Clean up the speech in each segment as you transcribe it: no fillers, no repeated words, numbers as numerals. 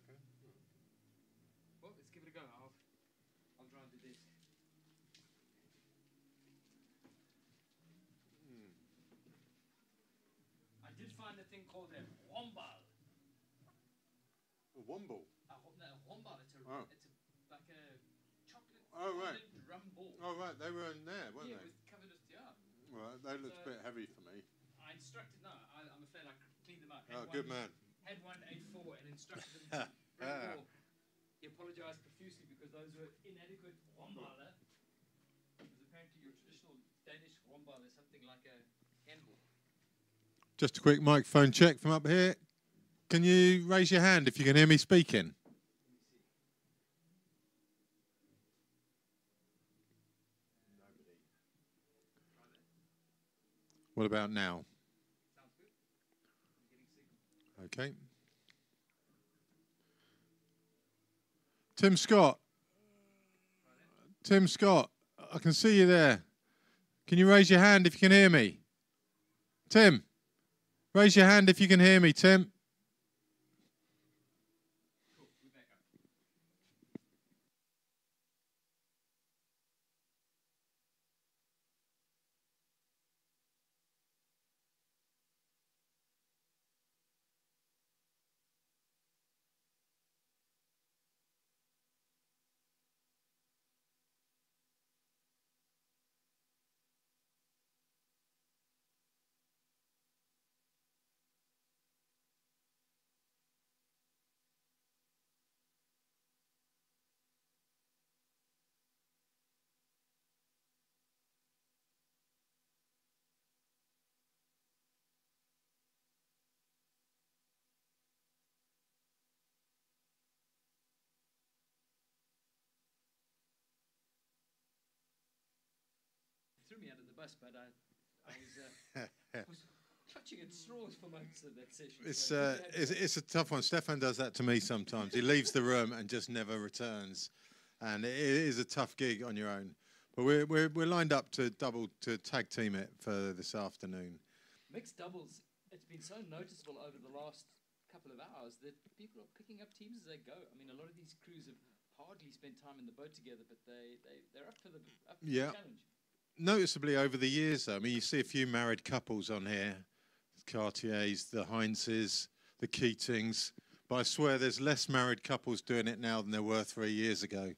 Okay. Well, let's give it a go. I'll drive the desk. I did find a thing called a wombal. A womble. No, a wombal. It's like a chocolate rum ball. Oh, right. They were in there, weren't they? Yeah, it was covered with, Well, they looked a bit heavy for me. I instructed, I'm afraid I cleaned them out. Good man. Had one, ate 4, and instructed them to bring more. He apologized profusely because those were inadequate wombaler. Because apparently your traditional Danish wombal is something like a handball. Just a quick microphone check from up here. Can you raise your hand if you can hear me speaking? Nobody. What about now? Sounds good. Okay. Tim Scott. Tim Scott, I can see you there. Can you raise your hand if you can hear me? Tim, raise your hand if you can hear me, Tim. Cool. We're back up. Threw me under the bus, but I was clutching at straws for most of that session. It's a tough one. Stefan does that to me sometimes. He leaves the room and just never returns. And it is a tough gig on your own. But we're lined up to tag team it for this afternoon. Mixed doubles, it's been so noticeable over the last couple of hours that people are picking up teams as they go. I mean, a lot of these crews have hardly spent time in the boat together, but they're up for the challenge. Noticeably over the years, though, I mean, you see a few married couples on here, the Cartiers, the Heinzes, the Keatings, but I swear there's less married couples doing it now than there were 3 years ago.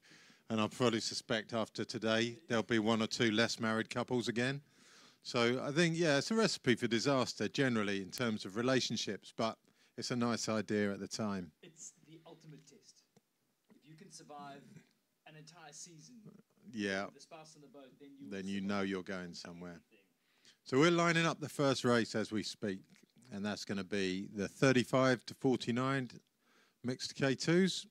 And I probably suspect after today, there'll be 1 or 2 less married couples again. So I think, yeah, it's a recipe for disaster generally in terms of relationships, but it's a nice idea at the time. It's the ultimate test. If you can survive an entire season with the spouse on the boat, then you know you're going somewhere. So we're lining up the first race as we speak, and that's going to be the 35 to 49 mixed K2s,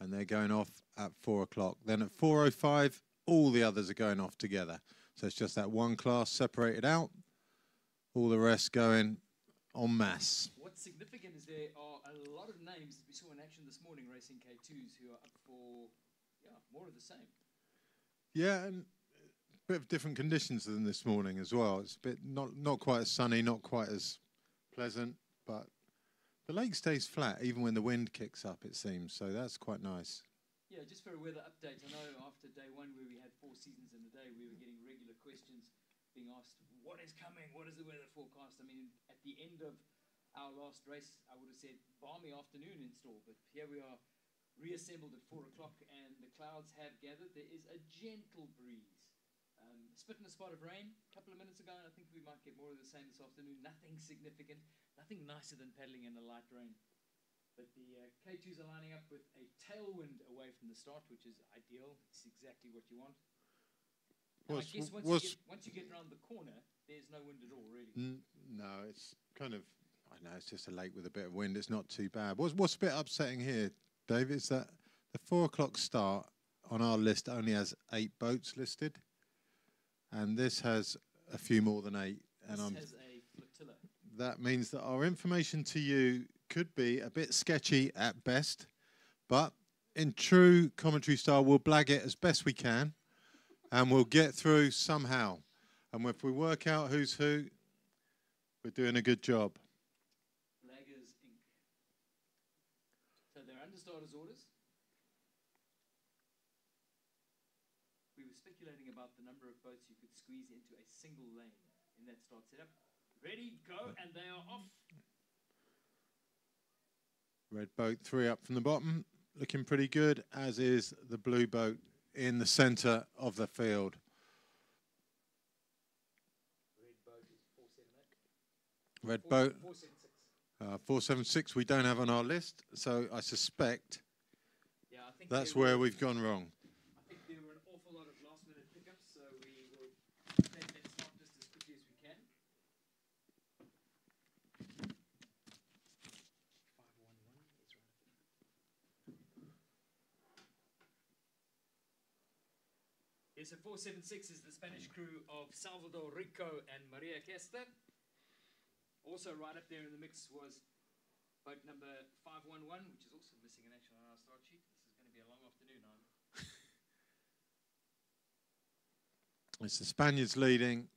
and they're going off at 4 o'clock. Then at 4:05, all the others are going off together. So it's just that one class separated out, all the rest going en masse. What's significant is there are a lot of names that we saw in action this morning racing K2s who are up for more of the same. Yeah, and a bit of different conditions than this morning as well. It's a bit not quite as sunny, not quite as pleasant, but the lake stays flat even when the wind kicks up, it seems. So that's quite nice. Yeah, just for a weather update, I know after day 1 where we had 4 seasons in a day, we were getting regular questions being asked, what is coming? What is the weather forecast? I mean, at the end of our last race, I would have said balmy afternoon in store, but here we are reassembled at 4 o'clock and the clouds have gathered. There is a gentle breeze. Spit in a spot of rain a couple of minutes ago, and I think we might get more of the same this afternoon. Nothing significant, nothing nicer than paddling in a light rain. But the K2s are lining up with a tailwind away from the start, which is ideal. It's exactly what you want. I guess once you get around the corner, there's no wind at all, really. No, it's kind of, I know, it's just a lake with a bit of wind. It's not too bad. What's a bit upsetting here, Dave, is that the 4 o'clock start on our list only has 8 boats listed. And this has a few more than 8. And this has a flotilla. That means that our information to you could be a bit sketchy at best, but in true commentary style, we'll blag it as best we can, and we'll get through somehow. And if we work out who's who, we're doing a good job. Blaggers Inc. So they're under starters orders. We were speculating about the number of boats you could squeeze into a single lane in that start setup. Ready, go, and they are off. Red boat 3 up from the bottom, looking pretty good, as is the blue boat in the centre of the field. Red boat is 478. Red boat 476. 476 we don't have on our list, so I suspect Yeah, I think that's where we've gone wrong. I think there were an awful lot of last-minute pickups, so we will take that slot just as quickly as we can. 511 is right. Yes, so 476 is the Spanish crew of Salvador Rico and Maria Kester. Also right up there in the mix was boat number 511, which is also missing in action on our start sheet. This is going to be a long afternoon, It's the Spaniards leading.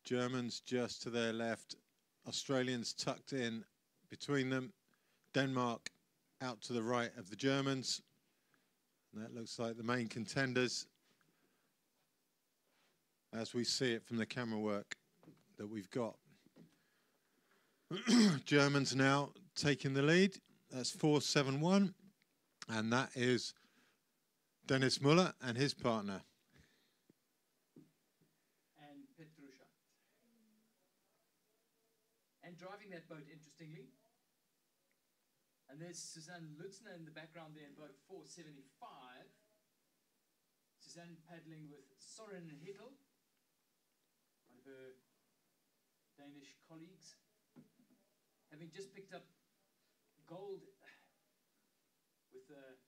Germans just to their left. Australians tucked in between them. Denmark out to the right of the Germans. And that looks like the main contenders, as we see it from the camera work that we've got. Germans now taking the lead. That's 471. And that is Dennis Muller and his partner. And Petrusha. And driving that boat, interestingly. And there's Suzanne Lutzner in the background there in boat 475. Suzanne paddling with Soren Hittel, one of her Danish colleagues, having just picked up gold with her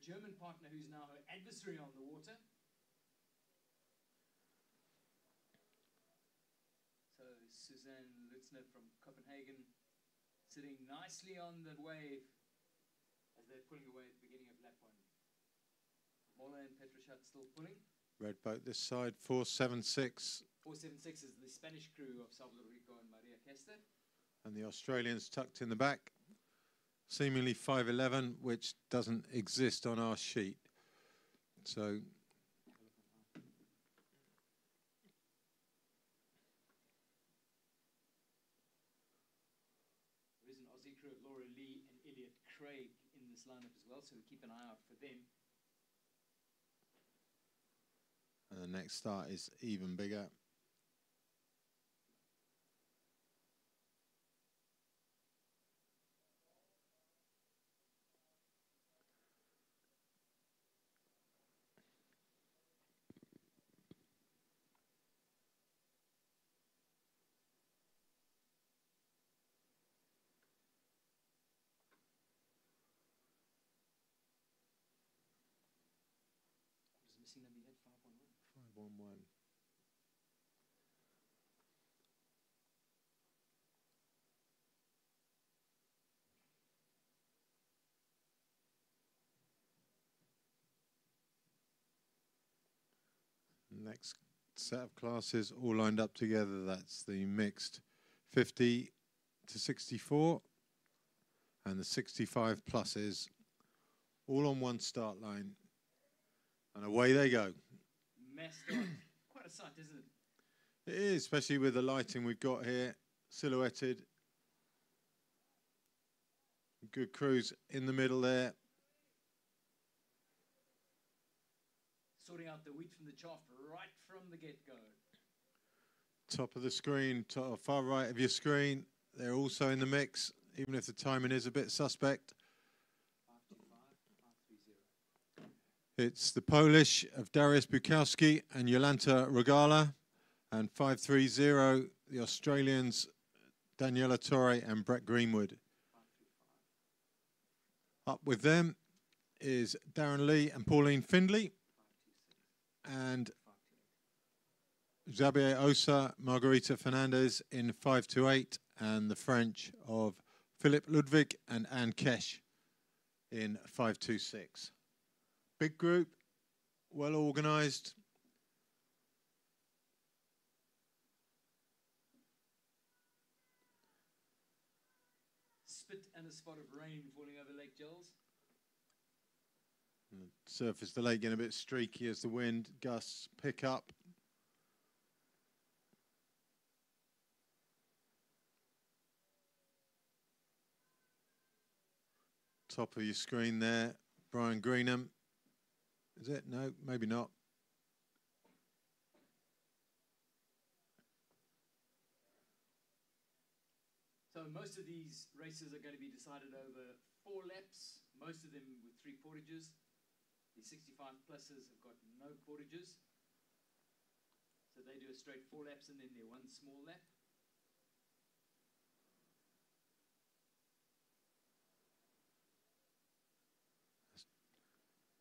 German partner, who's now her adversary on the water. So Suzanne Lutzner from Copenhagen sitting nicely on the wave as they're pulling away at the beginning of lap 1. Moller and Petrushat still pulling. Red boat this side, 476. 476 is the Spanish crew of Salvador Rico and Maria Kester. And the Australians tucked in the back. Seemingly 511, which doesn't exist on our sheet. So there is an Aussie crew of Laura Lee and Elliot Craig in this lineup as well, so we keep an eye out for them. and the next start is even bigger. Missing number you had 511. 511. Next set of classes all lined up together. That's the mixed 50 to 64 and the 65 pluses, all on one start line. And away they go. Mascot. Quite a sight, isn't it? It is, especially with the lighting we've got here, silhouetted. Good cruise in the middle there. Sorting out the wheat from the chaff right from the get-go. Top of the screen, far right of your screen. They're also in the mix, even if the timing is a bit suspect. 525, 530. It's the Polish of Dariusz Bukowski and Jolanta Regala, and 530, the Australians, Daniela Torre and Brett Greenwood. 535. Up with them is Darren Lee and Pauline Findlay, 526. and 528. Xavier Osa, Margarita Fernandez in 528, and the French of Philippe Ludwig and Anne Kesh in 526. Big group, well organised. spit and a spot of rain falling over Lake Giles. And the surface of the lake getting a bit streaky as the wind gusts pick up. Top of your screen there, Brian Greenham. Is it? No, maybe not. So most of these races are going to be decided over 4 laps, most of them with 3 portages. The 65 pluses have got no portages. So they do a straight 4 laps and then their 1 small lap.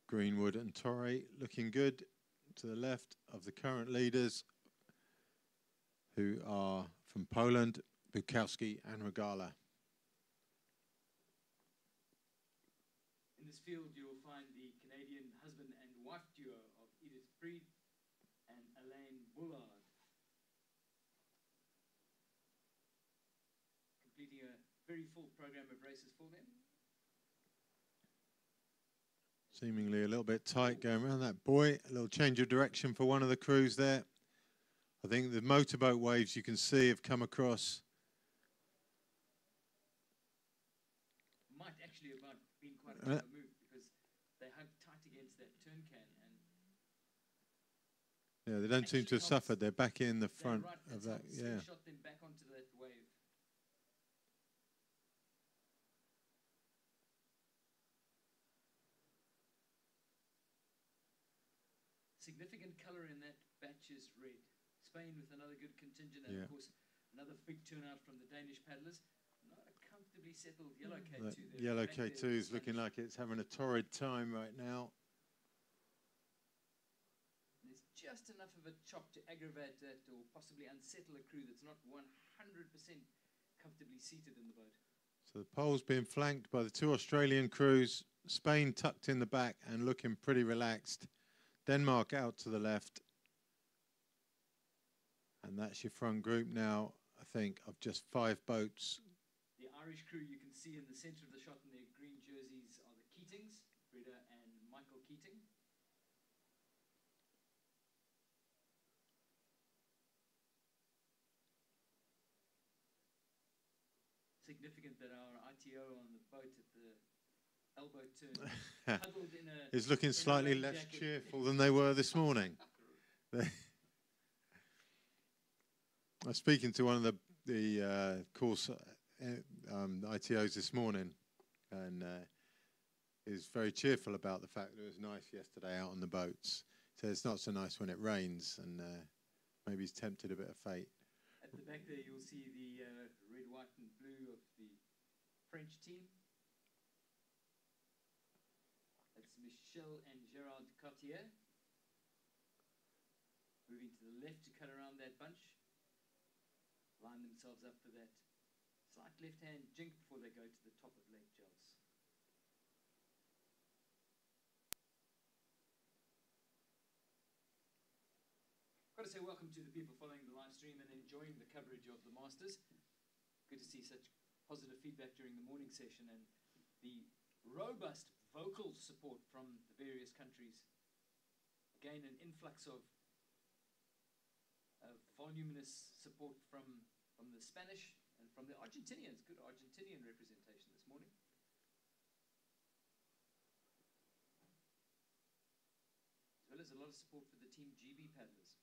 Greenwood and Torre looking good to the left of the current leaders, who are from Poland, Bukowski and Regala. In this field, you will find the Canadian husband and wife duo of Edith Freed and Elaine Bullard, completing a very full program of races for them. Seemingly a little bit tight going around that buoy. A little change of direction for one of the crews there. I think the motorboat waves you can see have come across. Might actually have been quite a clever move because they hung tight against that turn can. And yeah, they don't seem to have suffered. They're back in the front right, of that. Yeah. Shot them back onto that wave. Significant colour in that batch is red. Spain with another good contingent, and of course another big turnout from the Danish paddlers. Not a comfortably settled yellow K2. Yellow K2 is looking like it's having a torrid time right now. There's just enough of a chop to aggravate that or possibly unsettle a crew that's not 100% comfortably seated in the boat. So the pole's being flanked by the 2 Australian crews. Spain tucked in the back and looking pretty relaxed. Denmark out to the left. And that's your front group now, I think, of just 5 boats. The Irish crew you can see in the centre of the shot in their green jerseys are the Keatings, Breda and Michael Keating. Significant that our ITO on the boat at the elbow turn huddled in a... is looking slightly less jacket. cheerful than they were this morning. I was speaking to one of the course ITOs this morning, and is very cheerful about the fact that it was nice yesterday out on the boats. So it's not so nice when it rains, and maybe he's tempted a bit of fate. At the back there, you'll see the red, white, and blue of the French team. That's Michel and Gerard Cartier. Moving to the left to cut around that bunch. Line themselves up for that slight left-hand jink before they go to the top of Lake Giles. Got to say welcome to the people following the live stream and enjoying the coverage of the Masters. Good to see such positive feedback during the morning session and the robust vocal support from the various countries. Again, an influx of voluminous support from the Spanish and from the Argentinians. Good Argentinian representation this morning. As well as a lot of support for the Team GB paddlers.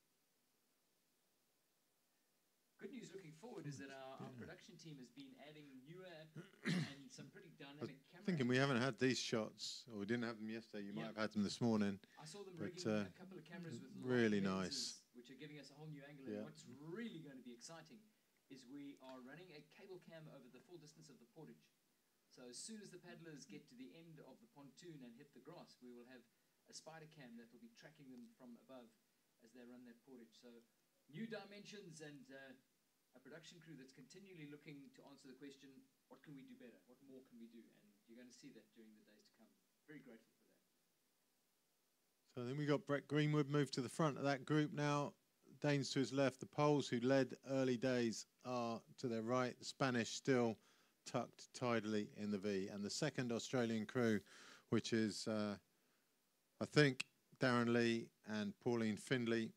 Good news looking forward is that our production team has been adding newer and some pretty dynamic cameras. Thinking we haven't had these shots, or we didn't have them yesterday. You might have had them this morning. I saw them rigging a couple of cameras with really lenses, nice, which are giving us a whole new angle. And what's really going to be exciting is we are running a cable cam over the full distance of the portage. So as soon as the paddlers get to the end of the pontoon and hit the grass, we will have a spider cam that will be tracking them from above as they run that portage. So new dimensions and a production crew that's continually looking to answer the question, what can we do better? What more can we do? And you're going to see that during the days to come. Very grateful for that. So then we got Brett Greenwood moved to the front of that group now. Danes to his left. The Poles, who led early days, are to their right. The Spanish still tucked tidily in the V. And the second Australian crew, which is, I think, Darren Lee and Pauline Findlay,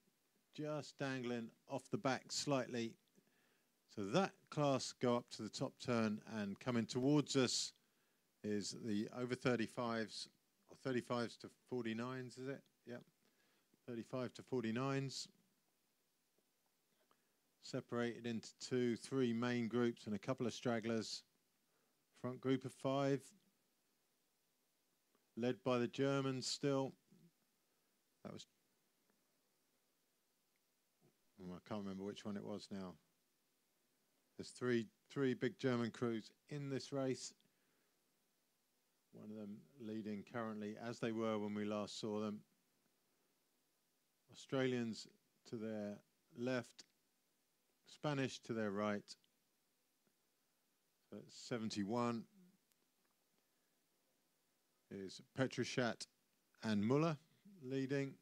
just dangling off the back slightly. So that class go up to the top turn, and coming towards us is the over 35s, or 35s to 49s, is it? Yep, 35 to 49s. Separated into 2, 3 main groups and a couple of stragglers. Front group of 5, led by the Germans still. That was, oh, I can't remember which one it was now. There's three big German crews in this race. One of them leading currently, as they were when we last saw them. Australians to their left, Spanish to their right. So 71 is Petrushat and Muller leading.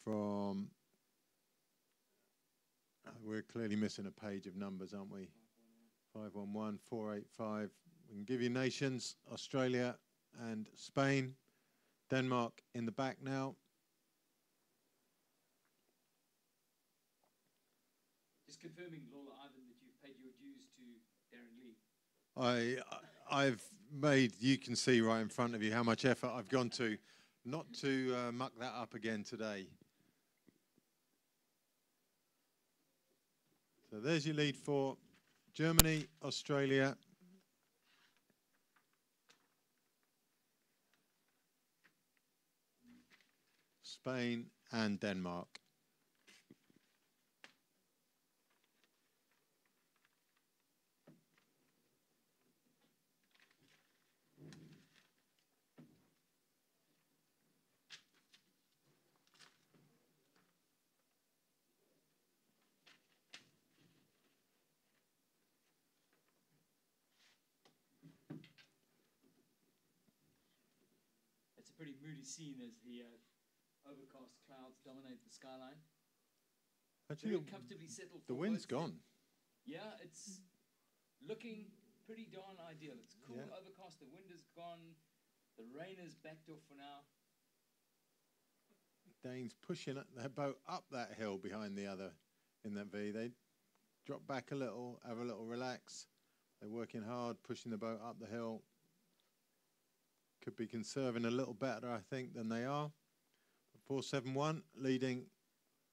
From, we're clearly missing a page of numbers, aren't we? 511, 485. We can give you nations: Australia and Spain. Denmark in the back now. Just confirming, Lola, Ivan, that you've paid your dues to Darren Lee. I've made, you can see right in front of you how much effort I've gone to not to muck that up again today. So there's your lead for Germany, Australia, Spain and Denmark. It's a pretty moody scene as the overcast clouds dominate the skyline. Actually, Very comfortably settled. The wind's gone. Yeah, it's looking pretty darn ideal. It's cool, Yeah. overcast, the wind is gone, the rain is backed off for now. Danes pushing their boat up that hill behind the other in that V. They drop back a little, have a little relax. They're working hard, pushing the boat up the hill. Could be conserving a little better, I think, than they are. 471 leading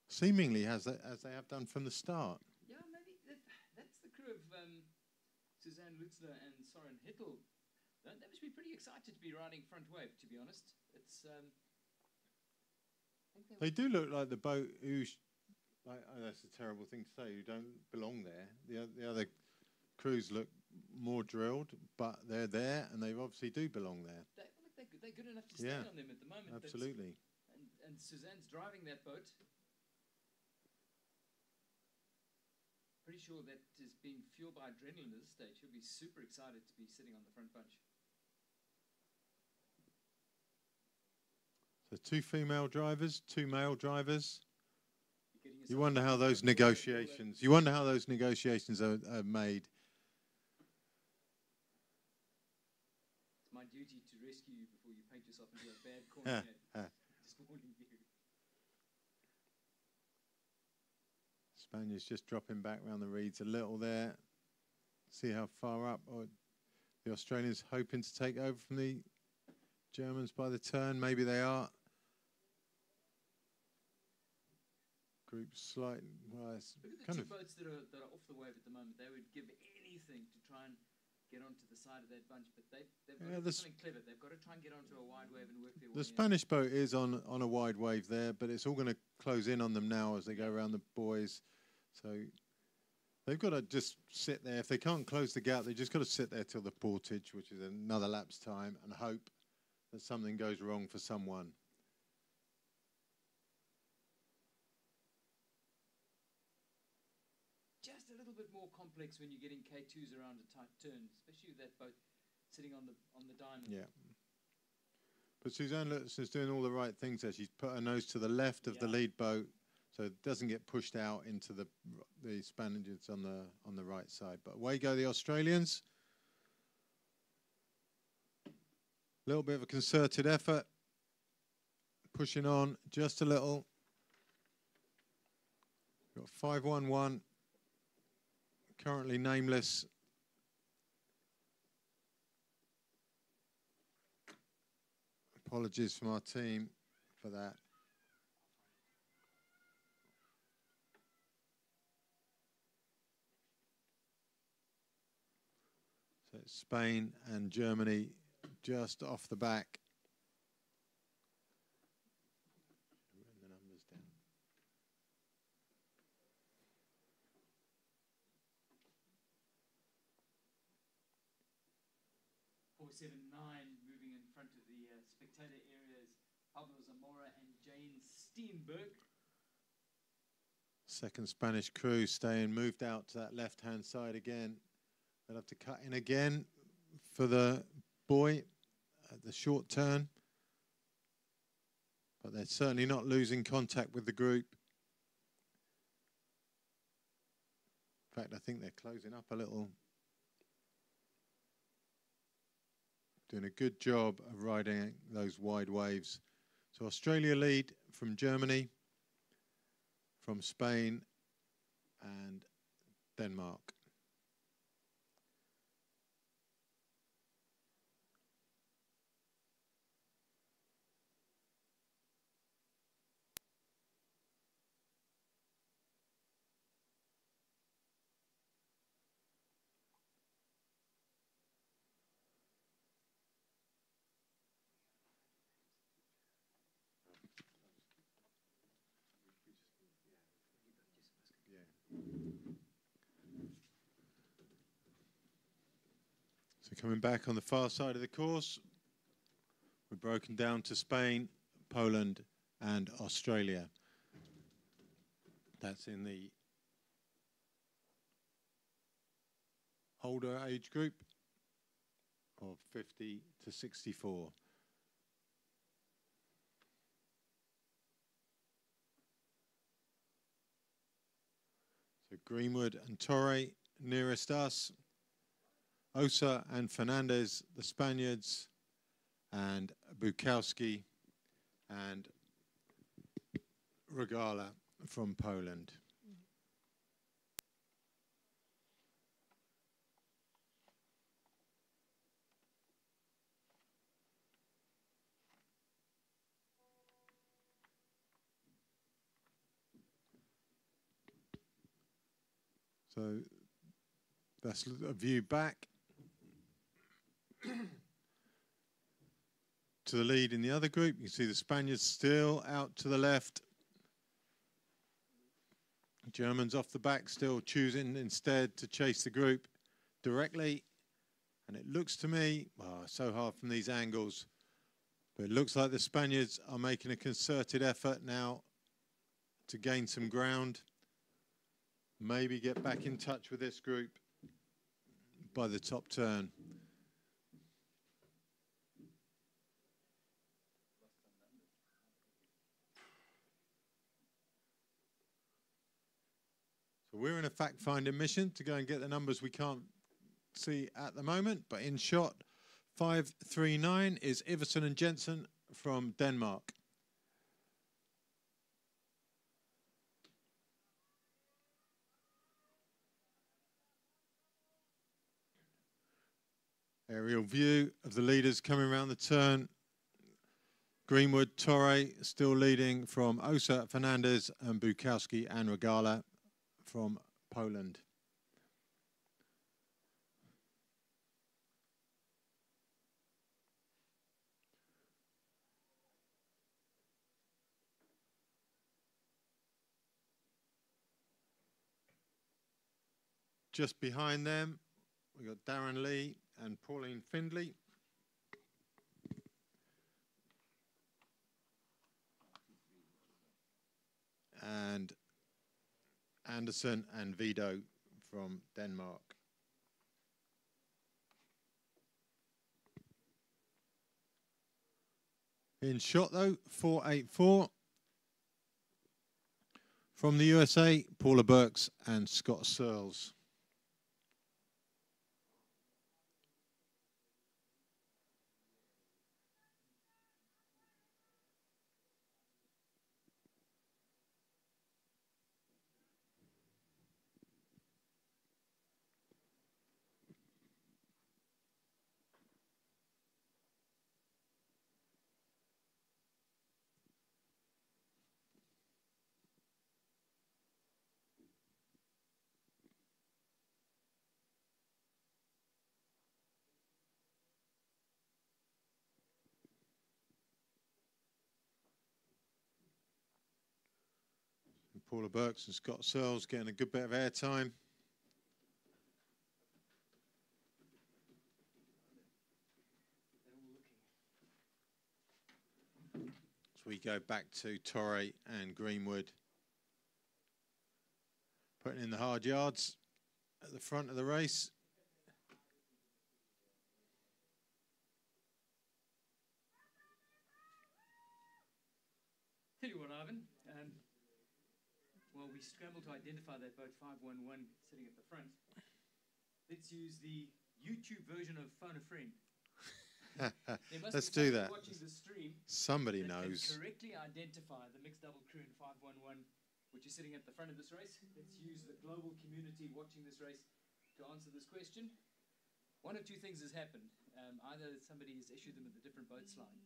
seemingly as they have done from the start. Yeah, maybe that's the crew of Suzanne Lutzler and Soren Hittel. They must be pretty excited to be riding front wave, to be honest. It's They do look like the boat who's, like, oh, that's a terrible thing to say, who don't belong there. The other crews look more drilled, but they're there, and they obviously do belong there. They're good enough to stay on them at the moment. Absolutely. And Suzanne's driving that boat. Pretty sure that is being fueled by adrenaline at this stage. She'll be super excited to be sitting on the front bunch. So 2 female drivers, 2 male drivers. You wonder how those negotiations. You wonder how those negotiations are made. It's my duty to rescue you before you paint yourself into a bad corner. Just warning you. Spaniards just dropping back around the reeds a little there. See how far up. Or the Australians hoping to take over from the Germans by the turn. Maybe they are. Group slightly. Well, it's look at the kind two of boats that are off the wave at the moment. They would give anything to try and get onto the side of that bunch, but they've got to do something clever. They've got to try and get onto a wide wave and work their way in. The Spanish boat is on a wide wave there, but it's all going to close in on them now as they go around the buoys. So they've got to just sit there. If they can't close the gap, they've just got to sit there till the portage, which is another lap's time, and hope that something goes wrong for someone. Just a little bit more complex when you're getting K2s around a tight turn, especially with that boat sitting on the diamond. Yeah. But Suzanne Lutz is doing all the right things there. She's put her nose to the left of the lead boat so it doesn't get pushed out into the Spaniards on the right side. But away go the Australians. A little bit of a concerted effort, pushing on just a little. Got 5-1-1, currently nameless. Apologies from our team for that. So it's Spain and Germany just off the back. Run the numbers down. 479 moving in front of the spectator areas. Pablo Zamora and Jane Steenberg. Second Spanish crew staying moved out to that left-hand side again. They'll have to cut in again for the buoy at the short turn. But they're certainly not losing contact with the group. In fact, I think they're closing up a little. Doing a good job of riding those wide waves. So Australia lead from Germany, from Spain and Denmark. So coming back on the far side of the course, we're broken down to Spain, Poland and Australia. That's in the older age group of 50 to 64. So Greenwood and Torre nearest us. Osa and Fernandez, the Spaniards, and Bukowski and Regala from Poland. So that's a view back to the lead in the other group. You can see the Spaniards still out to the left. Germans off the back, still choosing instead to chase the group directly. And it looks to me, oh, so hard from these angles, but it looks like the Spaniards are making a concerted effort now to gain some ground. Maybe get back in touch with this group by the top turn. So we're in a fact-finding mission to go and get the numbers we can't see at the moment, but in shot 539 is Iversen and Jensen from Denmark. Aerial view of the leaders coming around the turn. Greenwood, Torre still leading from Osa, Fernandez and Bukowski and Regala from Poland. Just behind them, we've got Darren Lee and Pauline Findlay. And Anderson and Vido from Denmark. In shot though, 484. From the USA, Paula Burks and Scott Searles. Paula Burks and Scott Searles getting a good bit of airtime. As we go back to Torrey and Greenwood, putting in the hard yards at the front of the race. Tell you what, Ivan. Well, we scrambled to identify that boat 511 sitting at the front. Let's use the YouTube version of Phone a Friend. Let's do that. Watching the stream, somebody that knows. Can correctly identify the mixed double crew in 511, which is sitting at the front of this race. Let's use the global community watching this race to answer this question. One of two things has happened. Either somebody has issued them with a different boat slide,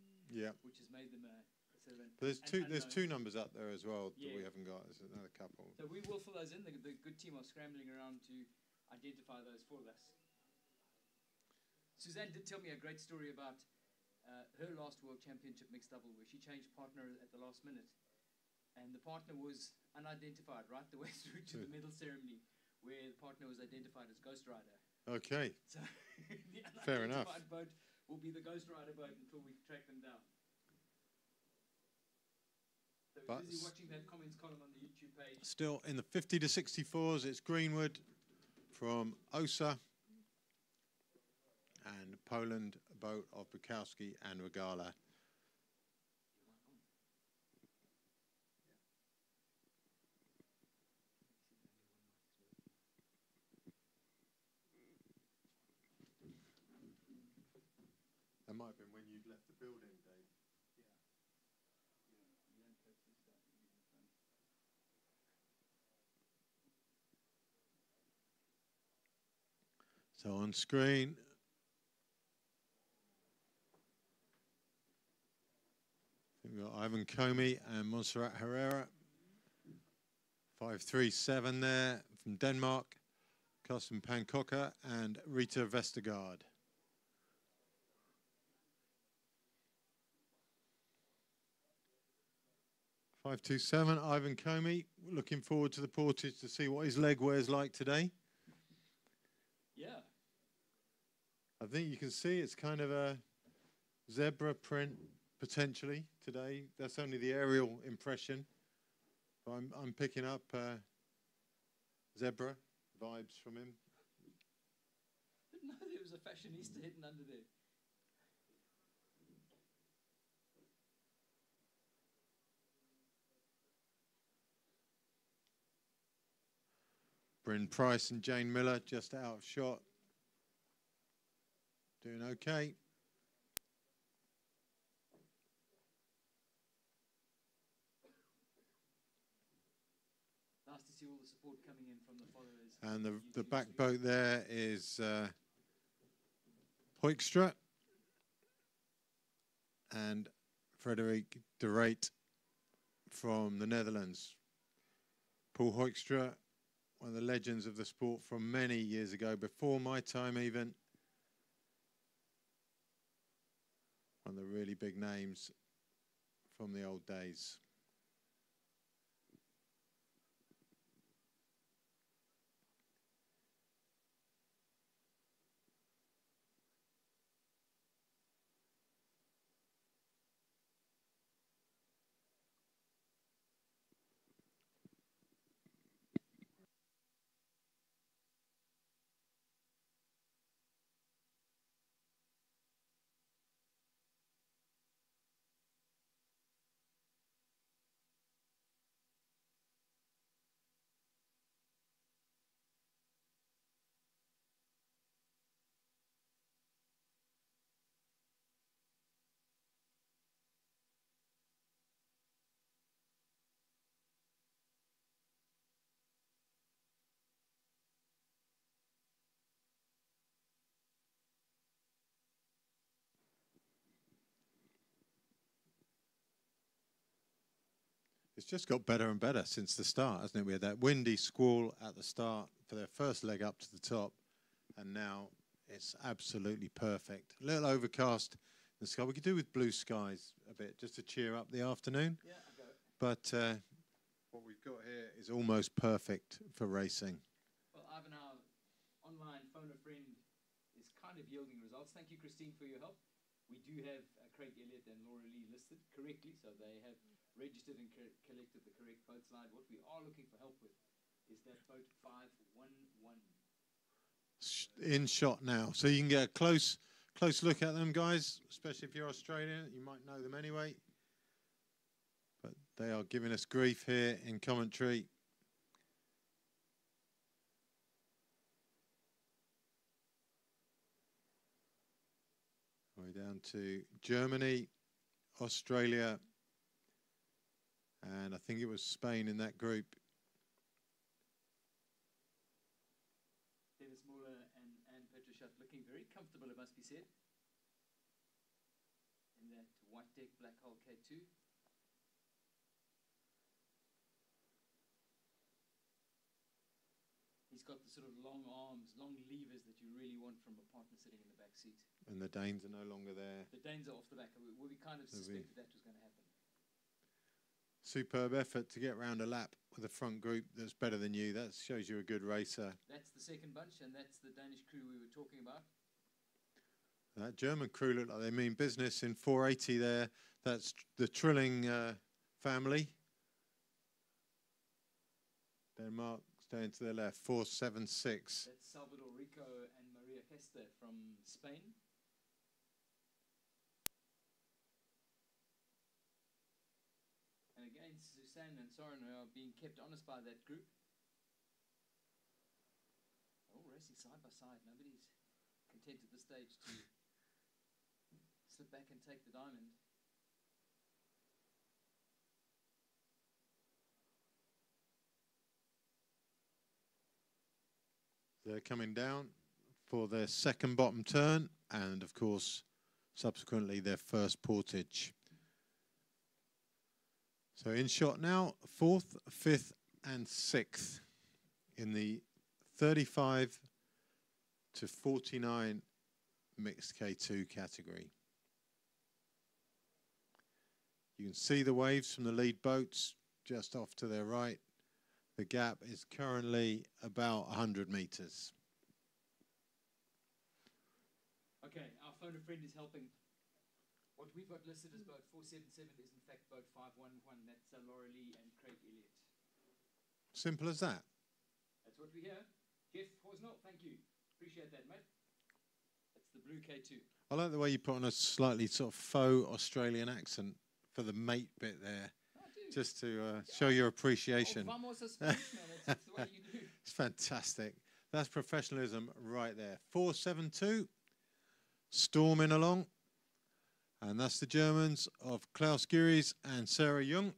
which has made them a sort of but there's two numbers up there as well that we haven't got. There's another couple. So we will fill those in. The good team are scrambling around to identify those for us. Suzanne did tell me a great story about her last World Championship mixed double, where she changed partner at the last minute, and the partner was unidentified right the way through to the medal ceremony, where the partner was identified as Ghost Rider. Okay. So the fair enough. unidentified boat will be the Ghost Rider boat until we track them down. So we're busy watching that comments column on the YouTube page. Still in the 50 to 64s, it's Greenwood from Osa and Poland, a boat of Bukowski and Regala. That might have been when you'd left the building, Dave. So on screen, we've got Ivan Comey and Montserrat Herrera. 537 there from Denmark, Carsten Pankoka and Rita Vestergaard. .527, Ivan Comey. Looking forward to the portage to see what his leg wears like today. Yeah. I think you can see it's kind of a zebra print potentially today. That's only the aerial impression. But I'm picking up zebra vibes from him. Didn't know there was a fashionista hidden under there. Bryn Price and Jane Miller just out of shot. Doing okay. Nice to see all the support coming in from the followers. And the back boat there is Hoekstra and Frederik de Reet from the Netherlands. Paul Hoekstra, one of the legends of the sport from many years ago, before my time even. One of the really big names from the old days. just got better and better since the start, hasn't it? We had that windy squall at the start for their first leg up to the top, and now it's absolutely perfect. A little overcast in the sky. We could do with blue skies a bit just to cheer up the afternoon. Yeah, I go. But what we've got here is almost perfect for racing. Well, Ivan, our online phone a friend is kind of yielding results. Thank you, Christine, for your help. We do have Craig Elliott and Laura Lee listed correctly, so they have registered and collected the correct boat slide. What we are looking for help with is that boat 511. In shot now. So you can get a close look at them, guys, especially if you're Australian. You might know them anyway. But they are giving us grief here in commentary. We're down to Germany, Australia, and I think it was Spain in that group. Dennis Muller and Petrushat looking very comfortable, it must be said, in that white deck black hole K2. He's got the sort of long arms, long levers that you really want from a partner sitting in the back seat. And the Danes are no longer there. The Danes are off the back. We kind of suspected that was going to happen. Superb effort to get round a lap with a front group that's better than you. That shows you a good racer. That's the second bunch, and that's the Danish crew we were talking about. That German crew look like they mean business in 480 there. That's the Trilling family. Denmark staying to their left, 476. That's Salvador Rico and Maria Hester from Spain. And again, Suzanne and Soren are being kept honest by that group. All racing side by side. Nobody's content at this stage to sit back and take the diamond. They're coming down for their second bottom turn and, of course, subsequently their first portage. So in shot now, 4th, 5th and 6th in the 35 to 49 mixed K2 category. You can see the waves from the lead boats just off to their right. The gap is currently about 100 meters. Okay, our phone a friend is helping. What we've got listed as boat 477 is in fact boat 511. That's Laura Lee and Craig Elliott. Simple as that. That's what we hear. Jeff Horsnell, thank you. Appreciate that, mate. That's the blue K2. I like the way you put on a slightly sort of faux Australian accent for the mate bit there. Just to show your appreciation. Oh, vamos a Spanish, man. That's the way you do. It's fantastic. That's professionalism right there. 472, storming along. And that's the Germans of Klaus Gieries and Sarah Jung.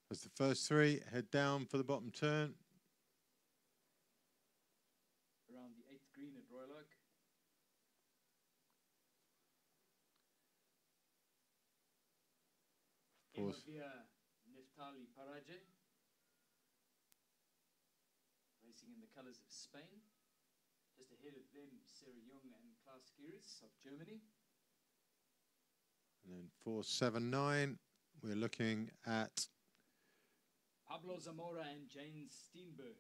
As the first three head down for the bottom turn. Around the 8th green at Royal Oak. Via Neftali Paraje, racing in the colours of Spain. Just ahead of them, Sarah Jung and Klaus Gieries of Germany. And then 479, we're looking at Pablo Zamora and Jane Steenberg.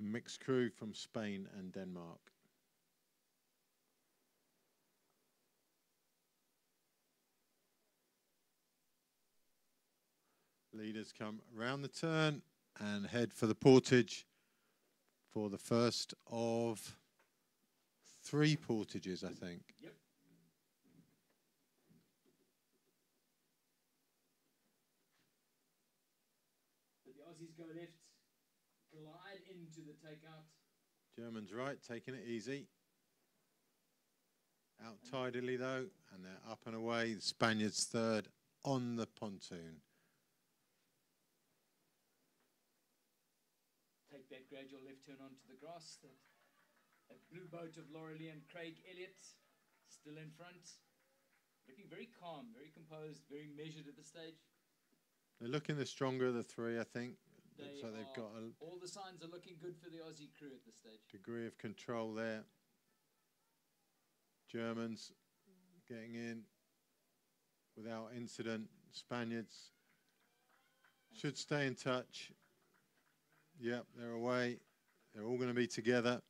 a mixed crew from Spain and Denmark. Leaders come round the turn and head for the portage for the first of 3 portages, I think. Yep. So the Aussies go left, glide into the takeout. Germans right, taking it easy. Out tidily though, and they're up and away. The Spaniards third on the pontoon. Take that gradual left turn onto the grass that A blue boat of Laurelie and Craig Elliott still in front. Looking very calm, very composed, very measured at the stage. They're looking the stronger of the three, I think. Looks like they've got all the signs are looking good for the Aussie crew at this stage. Degree of control there. Germans getting in without incident. Spaniards should stay in touch. Yep, they're away. They're all going to be together.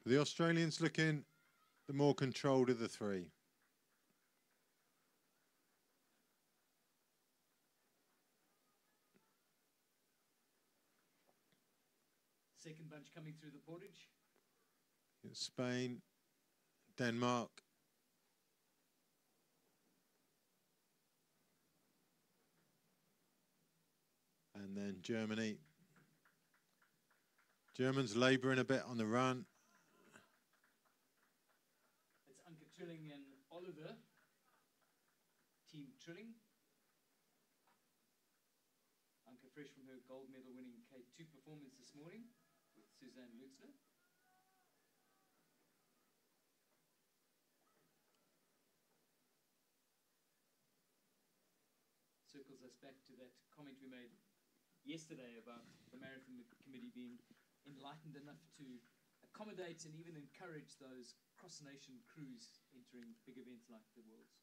The Australians looking the more controlled of the three. Second bunch coming through the portage. Spain, Denmark. And then Germany. Germans labouring a bit on the run. It's Anke Trilling and Oliver. Team Trilling. Anke fresh from her gold medal winning K2 performance this morning with Suzanne Lutzler. Circles us back to that comment we made yesterday about the marathon committee being enlightened enough to accommodate and even encourage those cross-nation crews entering big events like the Worlds.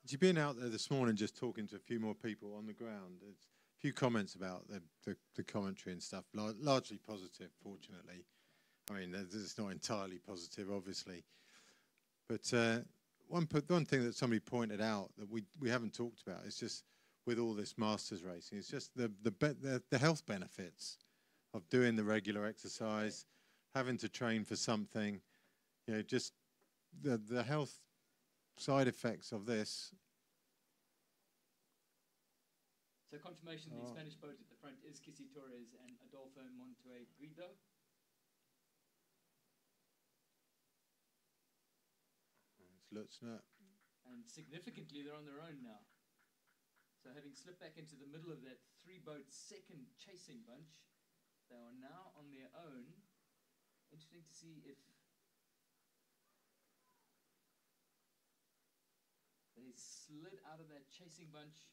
You've been out there this morning just talking to a few more people on the ground. There's a few comments about the commentary and stuff, largely positive, fortunately. I mean, it's not entirely positive, obviously. But one thing that somebody pointed out that we haven't talked about is just with all this masters racing, it's just the health benefits of doing the regular exercise, having to train for something, you know, just the health side effects of this. So confirmation the Spanish boat at the front is Kissy Torres and Adolfo Monteguido. It's Lutzner. And significantly, they're on their own now. So having slipped back into the middle of that three-boat second chasing bunch, they are now on their own. Interesting to see if they slid out of that chasing bunch.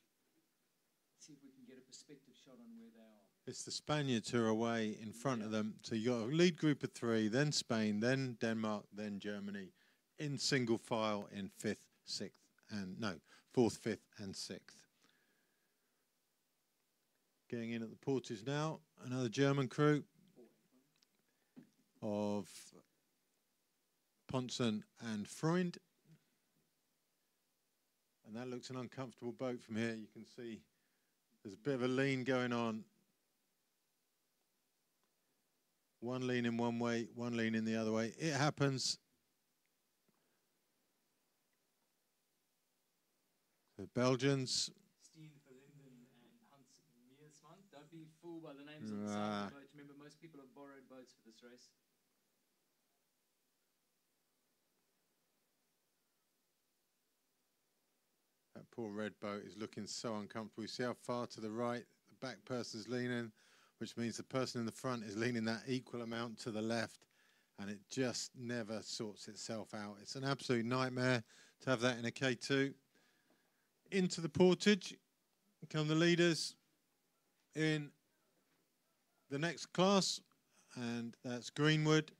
Let's see if we can get a perspective shot on where they are. It's the Spaniards who are away in front of them. So you got a lead group of three, then Spain, then Denmark, then Germany, in single file in fourth, fifth, and sixth. Getting in at the portage now, another German crew of Ponson and Freund. And that looks an uncomfortable boat from here. You can see there's a bit of a lean going on. One lean in one way, one lean in the other way. It happens. The Belgians. Steen Verlinden and Hans Meersman. Don't be fooled by the names on the side of the boat. Remember, most people have borrowed boats for this race. That poor red boat is looking so uncomfortable. You see how far to the right the back person's leaning, which means the person in the front is leaning that equal amount to the left, and it just never sorts itself out. It's an absolute nightmare to have that in a K2. Into the portage come the leaders in the next class, and that's Greenwood,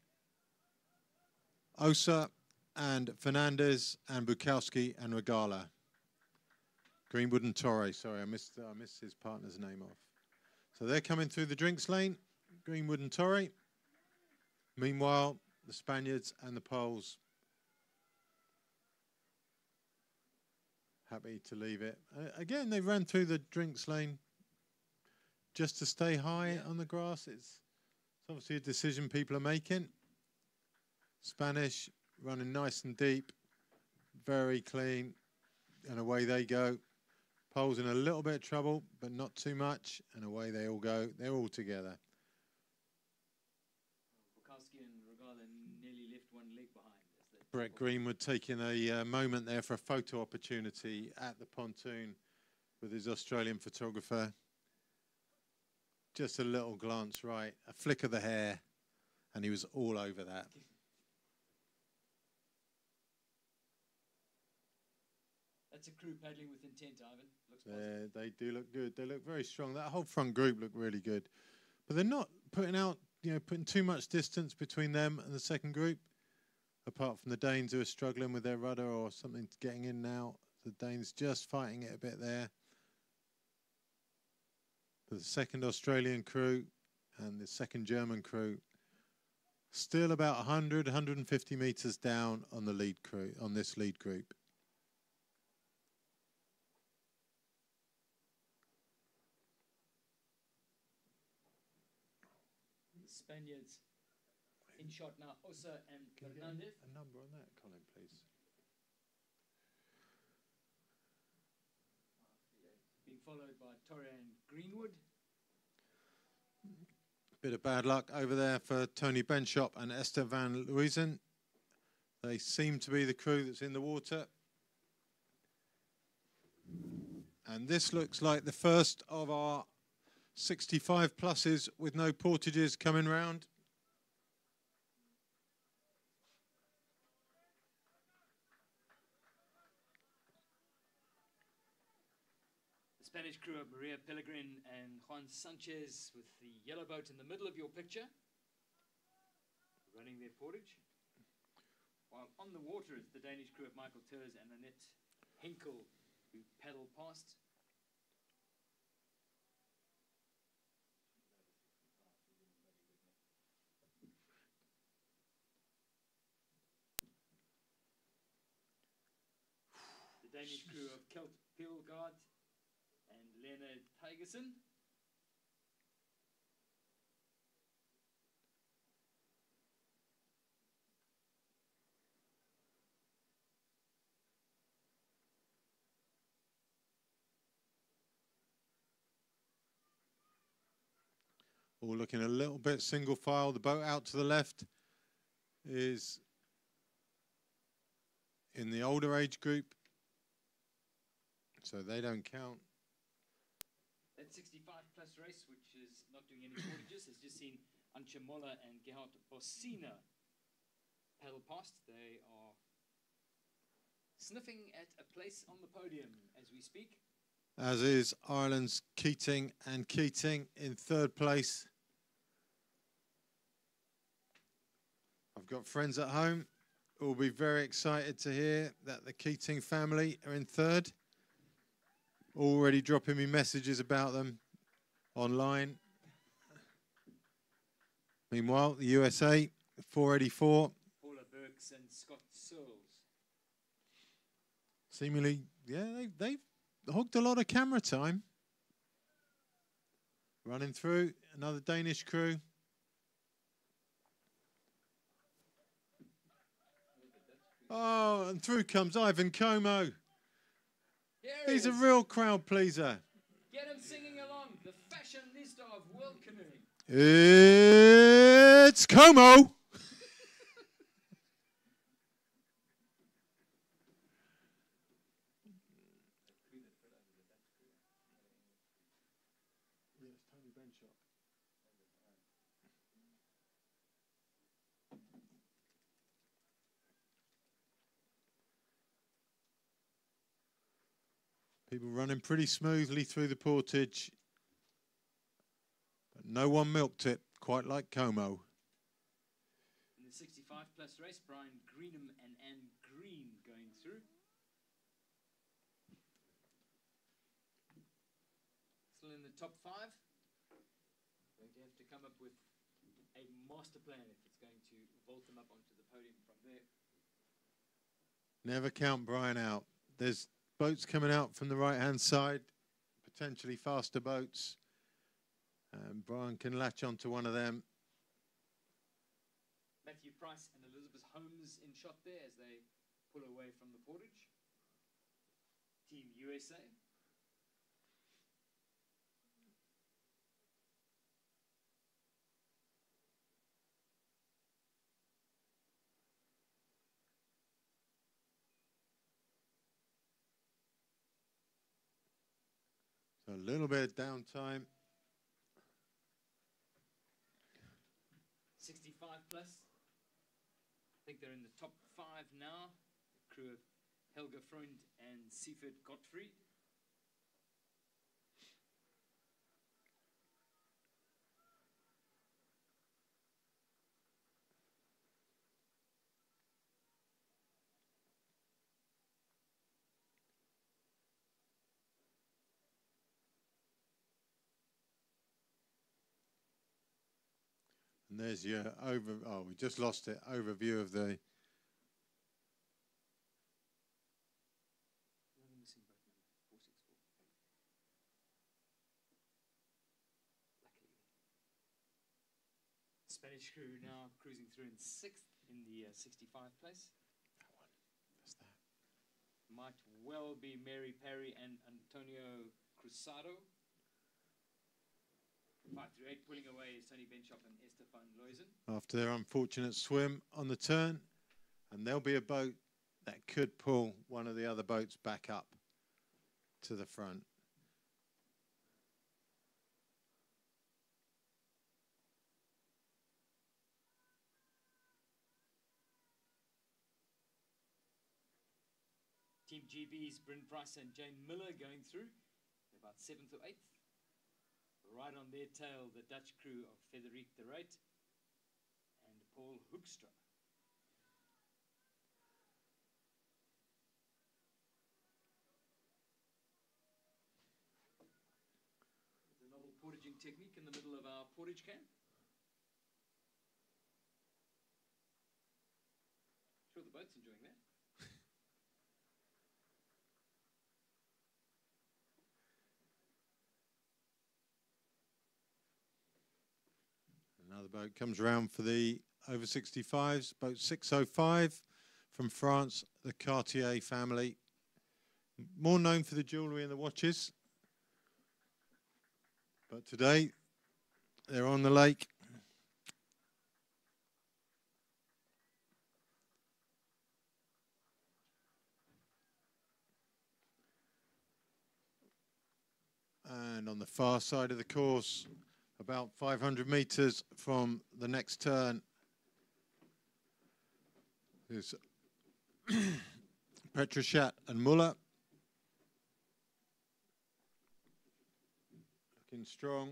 Osa, and Fernandez, and Bukowski, and Regala. Greenwood and Torre, sorry, I missed his partner's name off. So they're coming through the drinks lane, Greenwood and Torre. Meanwhile, the Spaniards and the Poles happy to leave it. Again, they ran through the drinks lane just to stay high on the grass. It's obviously a decision people are making. Spanish running nice and deep, very clean, and away they go. Poles in a little bit of trouble, but not too much, and away they all go. They're all together. Bukowski and Regala nearly left one leg behind. Brett Greenwood taking a moment there for a photo opportunity at the pontoon with his Australian photographer. just a little glance right, a flick of the hair, and he was all over that. That's a crew paddling with intent, Ivan. Looks positive. They do look good. They look very strong. That whole front group looked really good. But they're not putting too much distance between them and the second group, apart from the Danes who are struggling with their rudder or something getting in now. The Danes just fighting it a bit there. But the second Australian crew and the second German crew still about 100, 150 meters down on the lead crew, on this lead group. Spaniards in shot now. Osa and Fernandez. A number on that, Colin, please. Being followed by Torre and Greenwood. Bit of bad luck over there for Tony Benschop and Esther van Luysen. They seem to be the crew that's in the water. And this looks like the first of our 65 pluses with no portages coming round. The Spanish crew of Maria Pellegrin and Juan Sanchez with the yellow boat in the middle of your picture, running their portage. While on the water, it's the Danish crew of Michael Ters and Annette Henkel who paddle past. The Danish crew of Kelt Pilgaard and Leonard Tigerson. All looking a little bit single file. The boat out to the left is in the older age group, so they don't count. That 65 plus race, which is not doing any portages, has just seen Antje Moller and Gerhard Bossina paddle past. They are sniffing at a place on the podium as we speak. As is Ireland's Keating and Keating in third place. I've got friends at home who will be very excited to hear that the Keating family are in third. Already dropping me messages about them online. Meanwhile, the USA, 484. Paula Burks and Scott Searles. Seemingly, yeah, they've hogged a lot of camera time. Running through, another Danish crew. Oh, and through comes Ivan Como. He's a real crowd pleaser. Get him singing along, the fashionista of world canoeing. It's Como. People running pretty smoothly through the portage, but no one milked it quite like Como. In the 65 plus race, Brian Greenham and Anne Green going through. Still in the top 5. Going to have to come up with a master plan if it's going to vault them up onto the podium from there. Never count Brian out. There's boats coming out from the right-hand side, potentially faster boats. And Brian can latch onto one of them. Matthew Price and Elizabeth Holmes in shot there as they pull away from the portage. Team USA. So a little bit of downtime. 65 plus. I think they're in the top 5 now. The crew of Helga Freund and Siegfried Gottfried. And there's your we just lost it, overview of the... Spanish crew now cruising through in 6th in the 65 place. That one, that's that. Might well be Mary Perry and Antonio Cruzado. 5 through 8 pulling away is Tony Benchop and Estefan Loisen. After their unfortunate swim on the turn, and there'll be a boat that could pull one of the other boats back up to the front. Team GB's Bryn Price and Jane Miller going through. They're about 7th or 8th. Right on their tail, the Dutch crew of Frederic de Ruyt and Paul Hoekstra. The novel portaging technique in the middle of our portage can. Sure, the boat's enjoying that. Another boat comes around for the over 65s, boat 605 from France, the Cartier family. More known for the jewellery and the watches. But today, they're on the lake. And on the far side of the course, about 500 meters from the next turn, is Petroshat and Muller. Looking strong.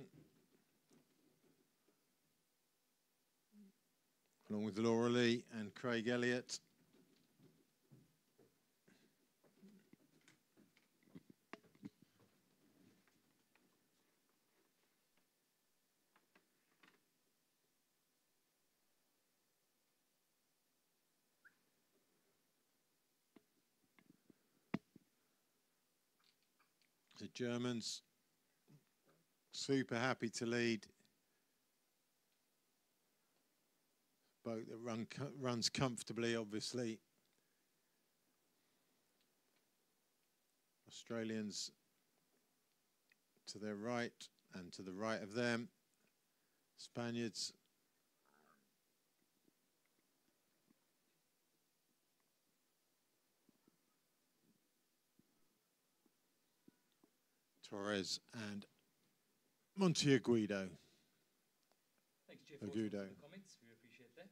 Along with Laura Lee and Craig Elliott. The Germans super happy to lead. Boat that runs comfortably, obviously. Australians to their right and to the right of them. Spaniards Torres and Monteagudo. Thanks, Jeff, for the comments. We appreciate that.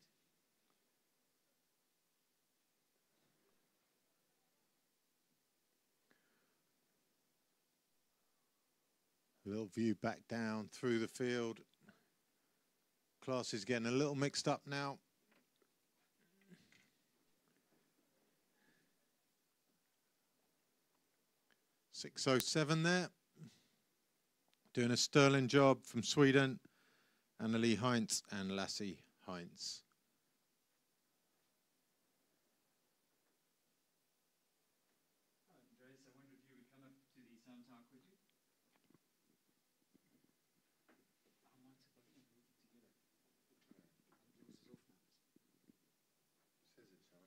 A little view back down through the field. Class is getting a little mixed up now. .607 there. Doing a sterling job from Sweden, Annelie Heinz and Lassie Heinz. Andreas, I wonder if you would come up to the sound tower quickly. I might have got them together. Yours is off now. Says it's on.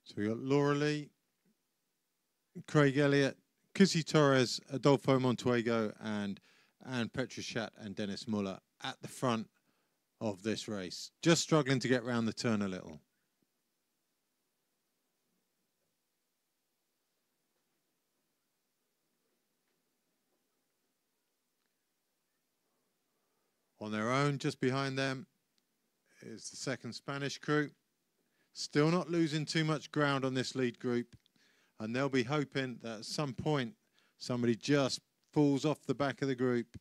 So we got Laura Lee, Craig Elliott, Kissy Torres, Adolfo Montuego, and Petroshat and Dennis Muller at the front of this race. Just struggling to get round the turn a little. On their own, just behind them, is the second Spanish crew. Still not losing too much ground on this lead group. And they'll be hoping that at some point, somebody just falls off the back of the group,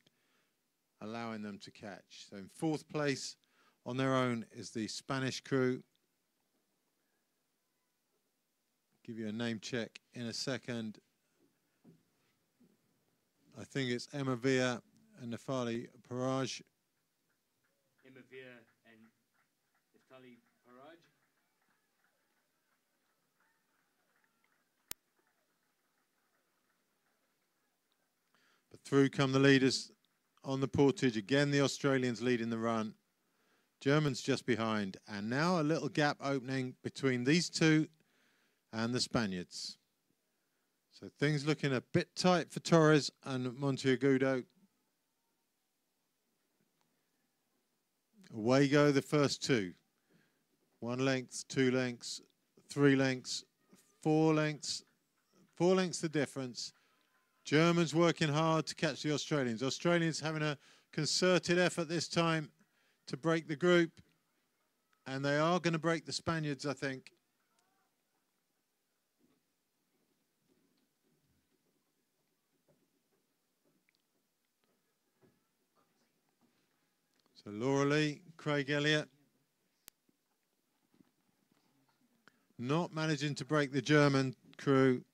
allowing them to catch. So in fourth place on their own is the Spanish crew. Give you a name check in a second. I think it's Emma Villa and Nefali Paraj. Emma Villa and Nefali Paraj. But through come the leaders on the portage. Again, the Australians leading the run. Germans just behind. And now a little gap opening between these two and the Spaniards. So things looking a bit tight for Torres and Monteagudo. Away go the first two. 1 length, 2 lengths, 3 lengths, 4 lengths. 4 lengths the difference. Germans working hard to catch the Australians. Australians having a concerted effort this time to break the group. And they are going to break the Spaniards, I think. So Laura Lee, Craig Elliott. Not managing to break the German crew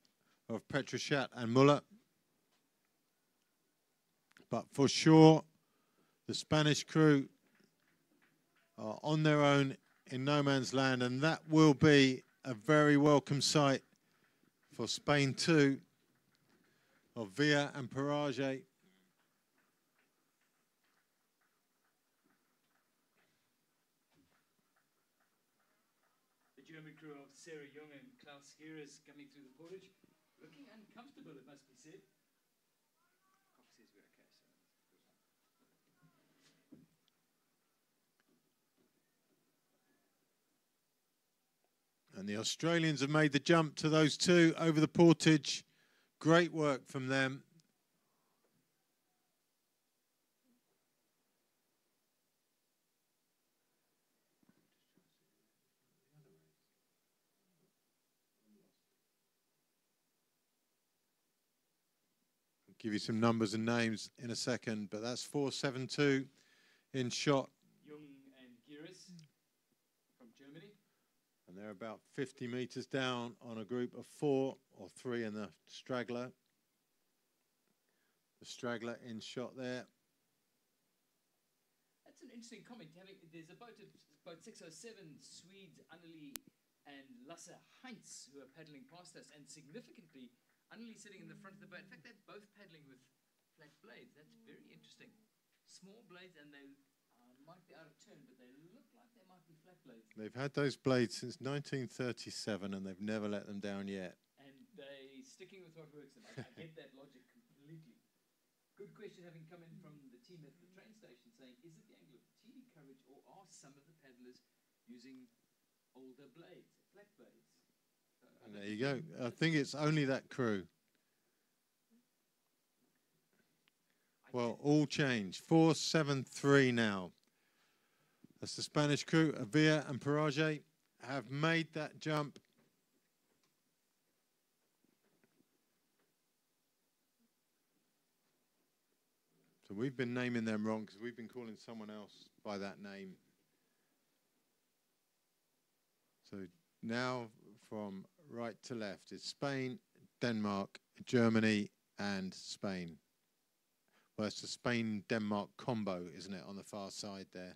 of Petroshat and Muller. But for sure, the Spanish crew are on their own in no man's land, and that will be a very welcome sight for Spain too, of Villa and Parage. The German crew of Sarah Young and Klaus Gieres coming through the portage, looking uncomfortable, it must be said. Cox says we're okay, so And the Australians have made the jump to those two over the portage. Great work from them. I'll give you some numbers and names in a second, but that's 472 in shot. Jung and Gieres from Germany. And they're about 50 meters down on a group of 4 or 3 in the straggler. The straggler in shot there. That's an interesting comment. There's a boat 607, Swedes Anneli and Lasse Heinz, who are paddling past us, and significantly, Anneli sitting in the front of the boat. In fact, they're both paddling with flat blades. That's very interesting. Small blades, and they might be out of turn, but they look like they might be flat blades. They've had those blades since 1937, and they've never let them down yet. And they're sticking with what works. And I get that logic completely. Good question having come in from the team at the train station saying, is it the angle of TV coverage, or are some of the paddlers using older blades, flat blades? So And there you go. I think it's only that crew. Well, all change. 473 now. That's the Spanish crew. Avia and Parage have made that jump. So we've been naming them wrong because we've been calling someone else by that name. So now from right to left is Spain, Denmark, Germany, and Spain. Well, it's the Spain-Denmark combo, isn't it, on the far side there?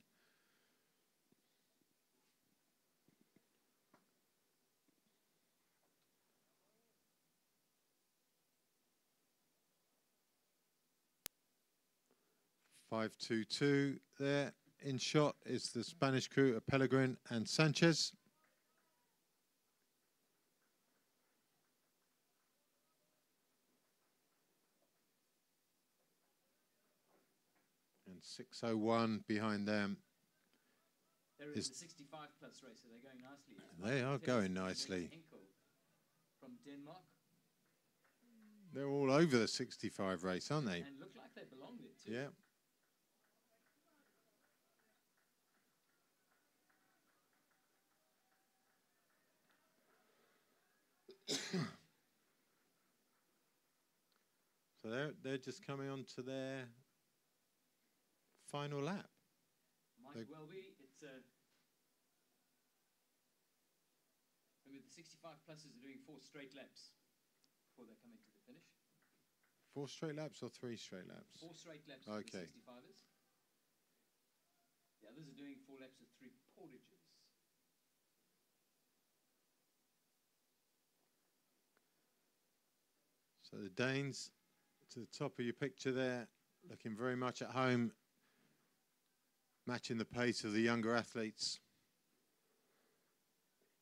.522 there. In shot is the Spanish crew of Pellegrin and Sanchez. And 601 behind them. They're in the 65 plus race, so they're going nicely. They are going nicely. From Denmark. They're all over the 65 race, aren't they? And look like they belong there too. Yeah. So they're just coming on to their final lap. Might well be. It's remember the 65 pluses are doing 4 straight laps before they come into the finish. 4 straight laps or 3 straight laps? 4 straight laps Okay. for the 65ers. The others are doing 4 laps of 3 portages. So the Danes to the top of your picture there, looking very much at home, matching the pace of the younger athletes.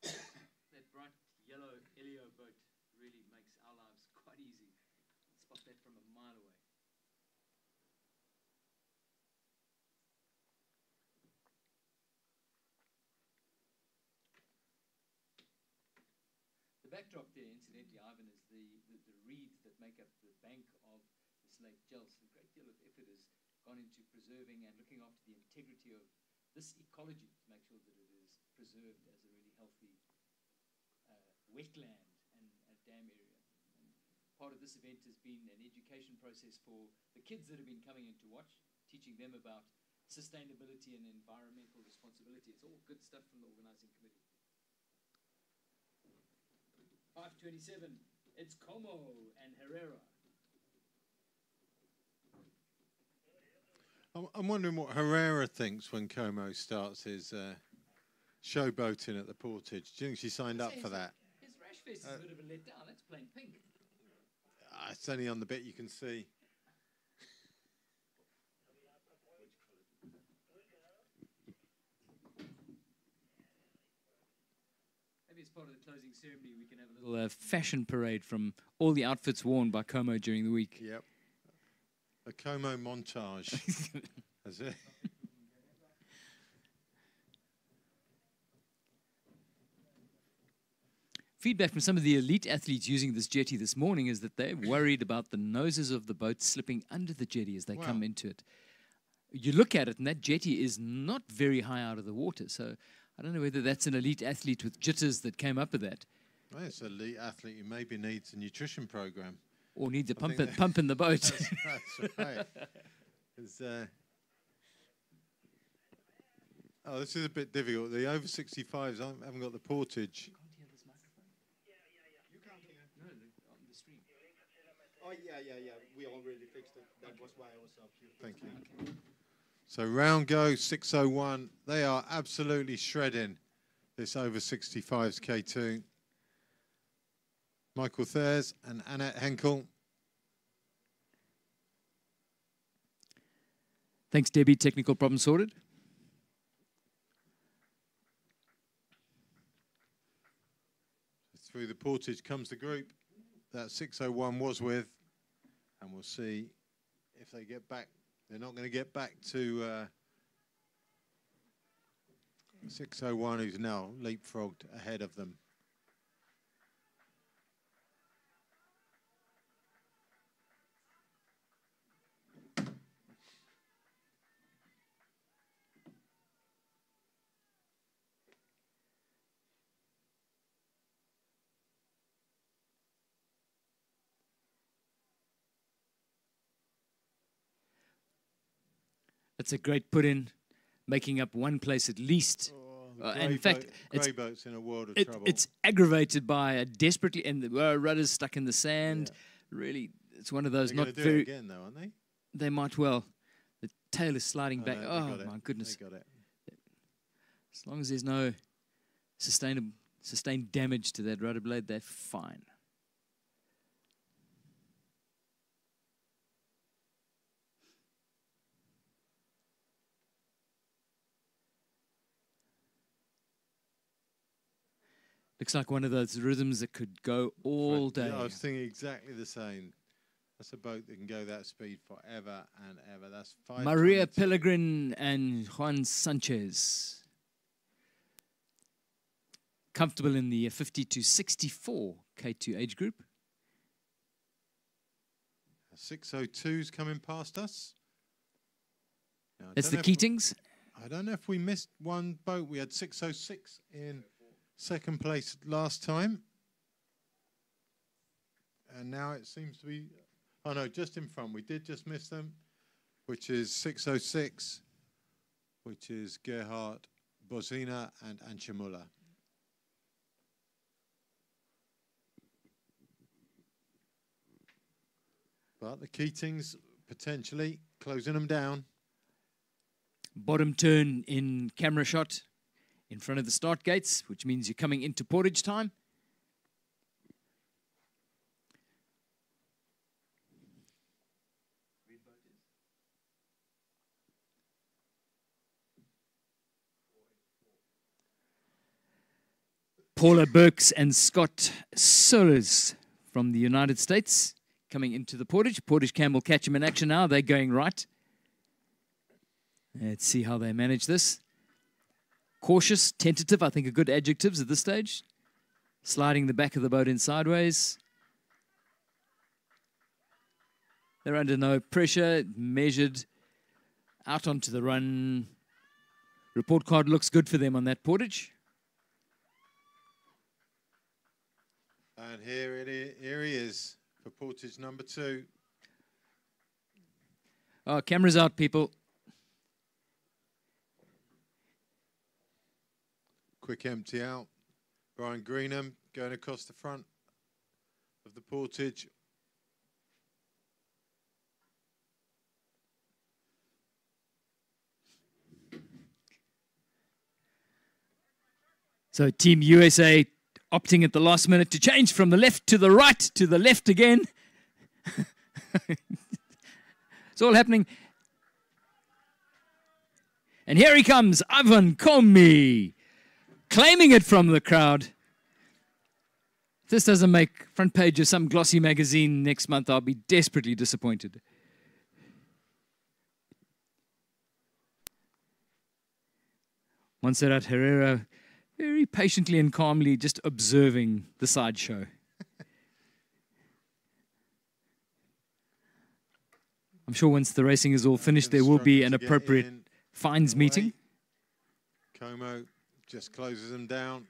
That bright yellow Elio boat really makes our lives quite easy. Spot that from a mile away. The backdrop there, incidentally, Ivan, is the reeds that make up the bank of this Lake Gels. A great deal of effort has gone into preserving and looking after the integrity of this ecology to make sure that it is preserved as a really healthy wetland and a dam area. And part of this event has been an education process for the kids that have been coming in to watch, teaching them about sustainability and environmental responsibility. It's all good stuff from the organizing committee. 5:27, it's Como and Herrera. I'm wondering what Herrera thinks when Como starts his showboating at the portage. Do you think she signed up for that? His rash face is a bit of a letdown. That's plain pink. It's only on the bit you can see. Maybe as part of the closing ceremony, we can have a little fashion parade from all the outfits worn by Como during the week. Yep. A Como montage. That's it. Feedback from some of the elite athletes using this jetty this morning is that they're worried about the noses of the boat slipping under the jetty as they come into it. You look at it, and that jetty is not very high out of the water. So I don't know whether that's an elite athlete with jitters that came up with that. Well, it's an elite athlete who maybe needs a nutrition program. Or needs a pump in the boat. That's right. Oh, this is a bit difficult. The over 65s haven't got the portage. Oh, yeah. We already fixed it. That was why I was up here. Thank you. Okay. So round go, 6:01. They are absolutely shredding this over 65s K2. Michael Thayers and Annette Henkel. Thanks, Debbie. Technical problem sorted. Through the portage comes the group that 6:01 was with. And we'll see if they get back. They're not going to get back to 6:01, who's now leapfrogged ahead of them. It's a great put-in, making up one place at least. In fact, grey boat's in a world of trouble. It's aggravated by a desperately, and the rudder's stuck in the sand. Yeah. Really, it's one of those They're not do very. It again, though, aren't they? They might well. The tail is sliding back. Oh my goodness! They got it. As long as there's no sustained damage to that rudder blade, they're fine. Looks like one of those rhythms that could go all day. Yeah, I was thinking exactly the same. That's a boat that can go that speed forever and ever. That's 5. Maria Pellegrin and Juan Sanchez. Comfortable in the 50 to 64 K2 age group. 6:02's coming past us. Now, That's the Keatings. I don't know if we missed one boat. We had 6:06 in second place last time. And now it seems to be, oh no, just in front. We did just miss them, which is 606, which is Gerhard Bozina and Antje Muller. But the Keatings potentially closing them down. Bottom turn in camera shot in front of the start gates, which means you're coming into portage time. Paula Burks and Scott Solis from the United States coming into the portage. Portage Cam will catch them in action now. They're going right. Let's see how they manage this. Cautious, tentative, I think are good adjectives at this stage. Sliding the back of the boat in sideways. They're under no pressure, measured, out onto the run. Report card looks good for them on that portage. And here he is for portage number 2. Oh, cameras out, people. Quick empty out. Brian Greenham going across the front of the portage. So Team USA opting at the last minute to change from the left to the right to the left again. It's all happening. And here he comes, Ivan Komi, claiming it from the crowd. If this doesn't make front page of some glossy magazine next month, I'll be desperately disappointed. Montserrat Herrera very patiently and calmly just observing the sideshow. I'm sure once the racing is all finished, there will be an appropriate fines meeting. Como just closes them down.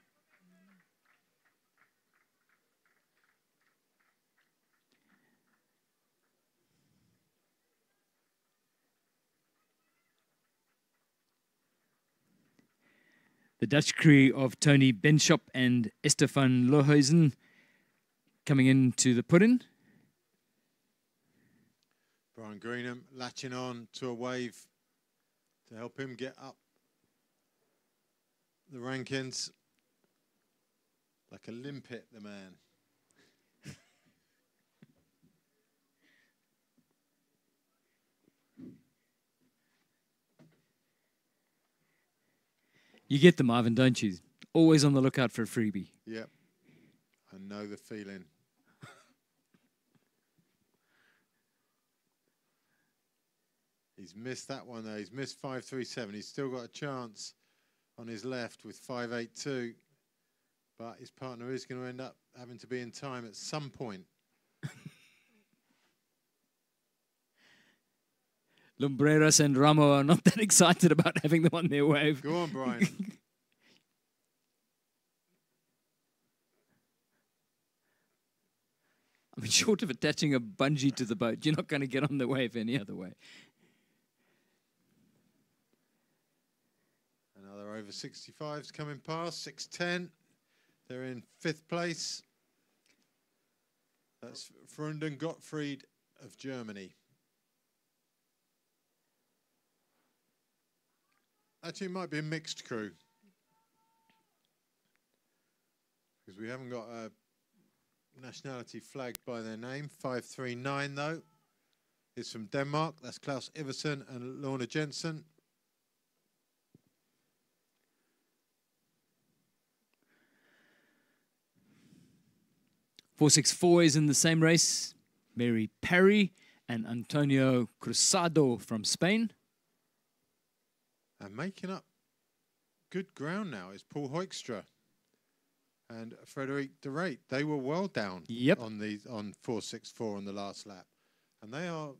The Dutch crew of Tony Benschop and Estefan Lohuizen coming into the put-in. Brian Greenham latching on to a wave to help him get up the rankings. Like a limpet, the man. You get them, Ivan, don't you? Always on the lookout for a freebie. Yep. I know the feeling. He's missed that one, though. He's missed 5.37. He's still got a chance on his left with 5.82. But his partner is going to end up having to be in time at some point. Lumbreras and Ramo are not that excited about having them on their wave. Go on, Brian. I mean, short of attaching a bungee to the boat, you're not going to get on the wave any other way. Another over 65s coming past, 6.10. They're in 5th place. That's Frunden Gottfried of Germany. Actually, it might be a mixed crew. Because we haven't got a nationality flagged by their name. 539, though, is from Denmark. That's Klaus Iversen and Lorna Jensen. .464 is in the same race. Mary Perry and Antonio Cruzado from Spain. And making up good ground now is Paul Hoekstra and Frederic de Ruyt. They were well down on 4.64 on the last lap, and they are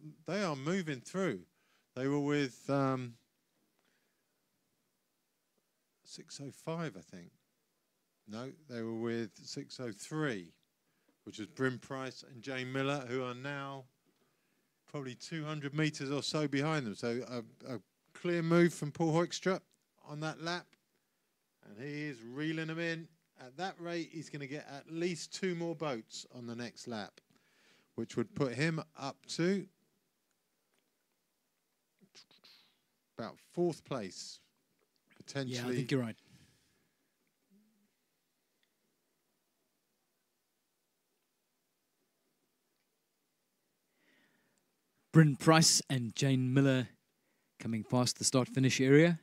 moving through. They were with 6.05, I think. No, they were with 6.03 which was Bryn Price and Jane Miller, who are now probably 200 metres or so behind them. So a clear move from Paul Hoekstra on that lap. And he is reeling them in. At that rate, he's going to get at least 2 more boats on the next lap, which would put him up to about 4th place, potentially. Yeah, I think you're right. Bryn Price and Jane Miller coming past the start-finish area.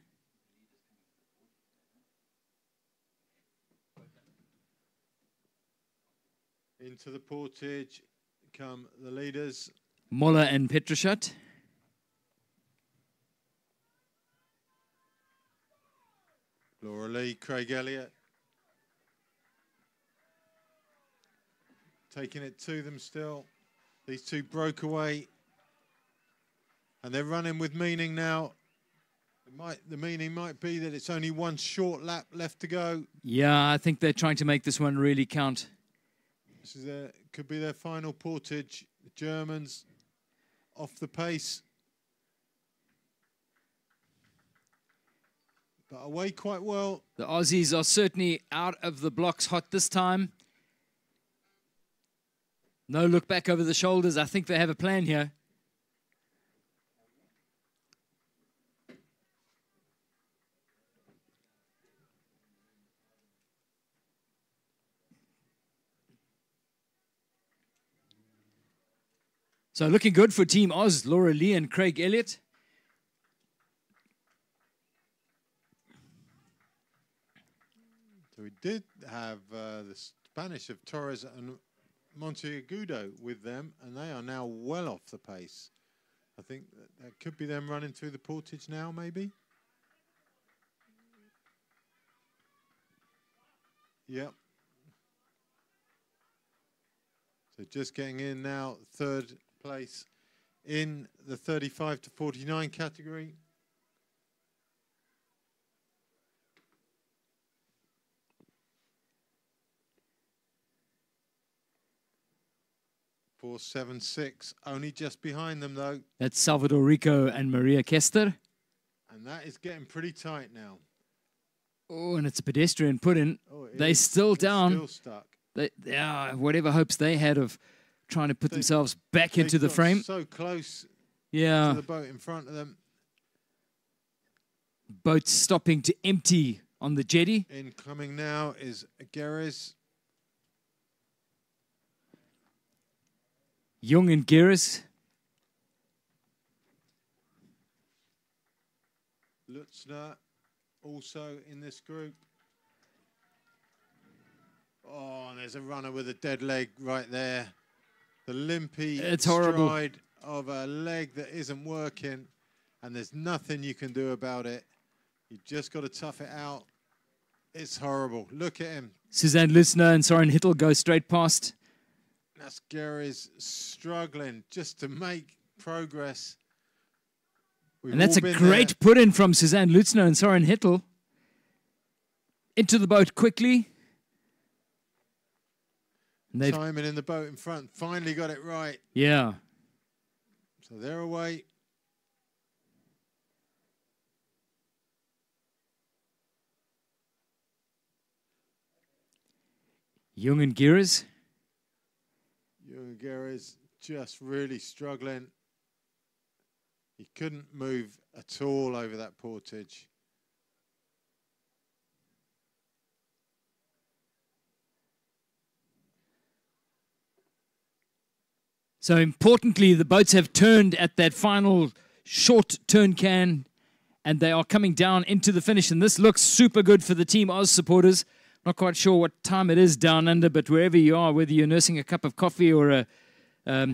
Into the portage come the leaders. Moller and Petroshat. Laura Lee, Craig Elliott. Taking it to them still. These two broke away. And they're running with meaning now. The meaning might be that it's only 1 short lap left to go. Yeah, I think they're trying to make this one really count. This is could be their final portage. The Germans off the pace. But away quite well. The Aussies are certainly out of the blocks hot this time. No look back over the shoulders. I think they have a plan here. So looking good for Team Oz, Laura Lee and Craig Elliott. So we did have the Spanish of Torres and Monteagudo with them, and they are now well off the pace. I think that could be them running through the portage now, maybe. Yep. So just getting in now, 3rd place in the 35 to 49 category. Four, 7, 6, only just behind them though. That's Salvador Rico and Maria Kester. And that is getting pretty tight now. Oh, and it's a pedestrian put in. Oh, They're still down. Still stuck. Whatever hopes they had of trying to put themselves back into the frame. So close to Yeah. the boat in front of them. Boat stopping to empty on the jetty. Incoming now is Geres. Jung and Geras. Lutzner also in this group. Oh, and there's a runner with a dead leg right there. The limpy stride of a leg that isn't working, and there's nothing you can do about it. You just got to tough it out. It's horrible. Look at him. Suzanne Lutzner and Soren Hittel go straight past. Nasker is struggling just to make progress. And that's a great put-in from Suzanne Lutzner and Soren Hittel. Into the boat quickly. Simon in the boat in front finally got it right. Yeah. So they're away. Jung and Geras. Jung Geras just really struggling. He couldn't move at all over that portage. So importantly, the boats have turned at that final short turn can, and they are coming down into the finish. And this looks super good for the Team Oz supporters. Not quite sure what time it is down under, but wherever you are, whether you're nursing a cup of coffee or a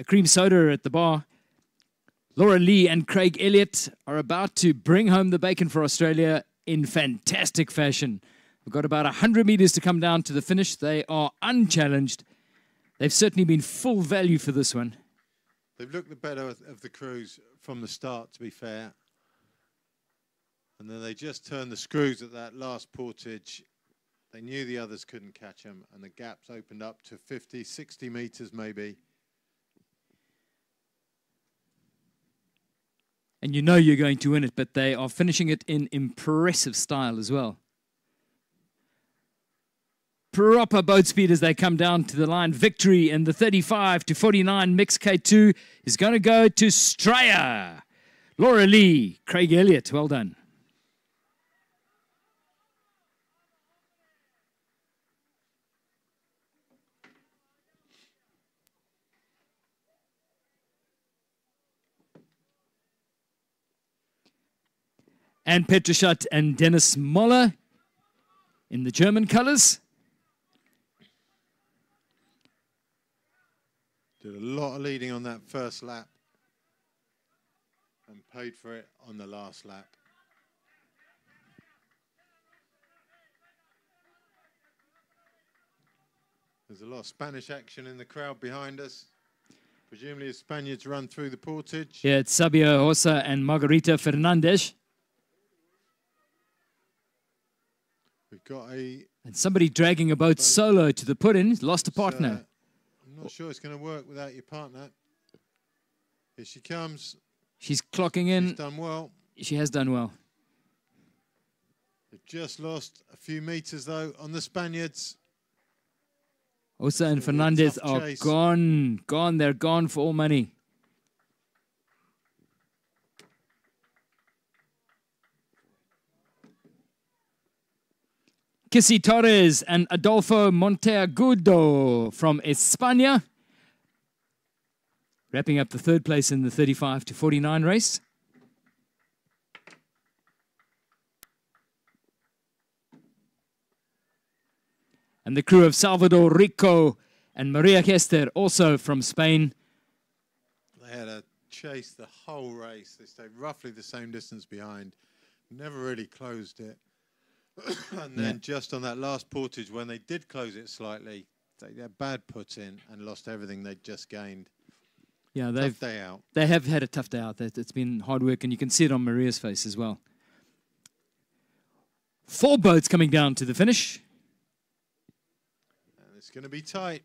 cream soda at the bar, Laura Lee and Craig Elliott are about to bring home the bacon for Australia in fantastic fashion. We've got about 100 meters to come down to the finish. They are unchallenged. They've certainly been full value for this one. They've looked the better of the crews from the start, to be fair. And then they just turned the screws at that last portage. They knew the others couldn't catch them, and the gaps opened up to 50, 60 meters maybe. And you know you're going to win it, but they are finishing it in impressive style as well. Proper boat speed as they come down to the line. Victory in the 35-49 mix K2 is going to go to Straya. Laura Lee, Craig Elliott, well done. Anne Petrushat and Dennis Moller in the German colors. Did a lot of leading on that first lap and paid for it on the last lap. There's a lot of Spanish action in the crowd behind us. Presumably the Spaniards run through the portage. Yeah, it's Sabia Hossa and Margarita Fernandez. We've got and somebody dragging a boat solo to the put-in. He's lost a partner. I'm not sure it's going to work without your partner. Here she comes. She's clocking in. She's done well. She has done well. They've just lost a few meters, though, on the Spaniards. Osa and Fernandez are gone. Gone. They're gone for all money. Kissy Torres and Adolfo Monteagudo from España. Wrapping up the third place in the 35-49 race. And the crew of Salvador Rico and Maria Kester, also from Spain. They had a chase the whole race. They stayed roughly the same distance behind. Never really closed it. And then just on that last portage, when they did close it slightly, they had bad put in and lost everything they'd just gained. Yeah, tough day out. They have had a tough day out. It's been hard work, and you can see it on Maria's face as well. 4 boats coming down to the finish. And it's going to be tight.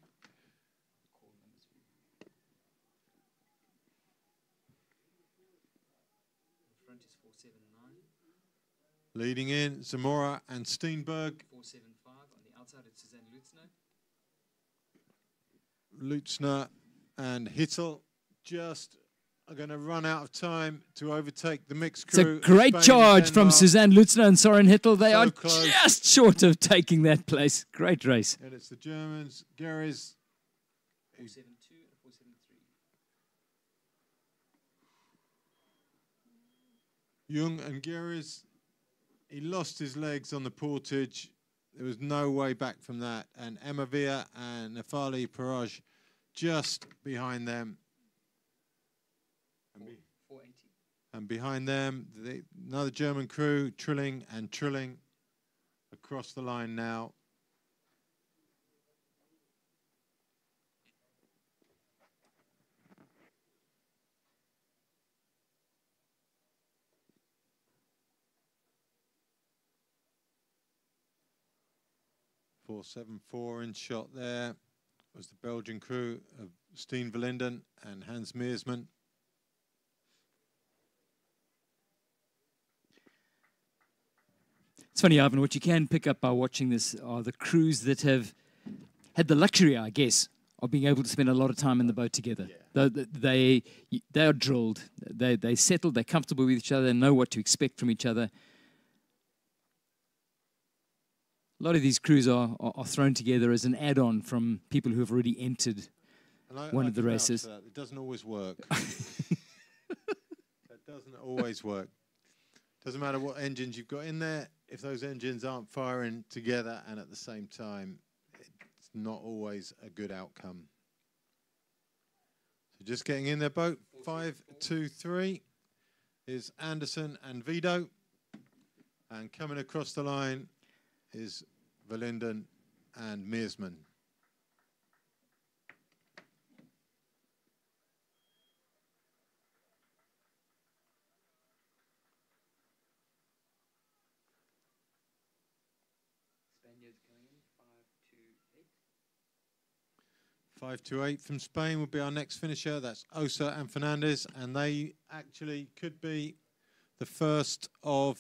Leading in, Zamora and Steenberg. 475 on the outside, it's Suzanne Lutzner and Hittel just are going to run out of time to overtake the mixed crew. It's a great charge from Suzanne Lutzner and Soren Hittel. They are just short of taking that place. Great race. And it's the Germans, Geris. 472 and 473. Jung and Geris. He lost his legs on the portage. There was no way back from that. And Emma Via and Nefali Paraj just behind them. 480. And behind them, another German crew, Trilling and Trilling, across the line now. .474 in shot there was the Belgian crew of Steen Verlinden and Hans Meersman. It's funny, Ivan, what you can pick up by watching this are the crews that have had the luxury, I guess, of being able to spend a lot of time in the boat together. Yeah. They are drilled. They settled. They're comfortable with each other. They know what to expect from each other. A lot of these crews are thrown together as an add-on from people who have already entered one of the races. It doesn't always work. That doesn't always work. Doesn't matter what engines you've got in there. If those engines aren't firing together and at the same time, it's not always a good outcome. So just getting in their boat, 5-2-3 is Anderson and Vido. And coming across the line is Verlinden and Meersman. Spaniards coming 5-8 from Spain will be our next finisher. That's Osa and Fernandez, and they actually could be the first of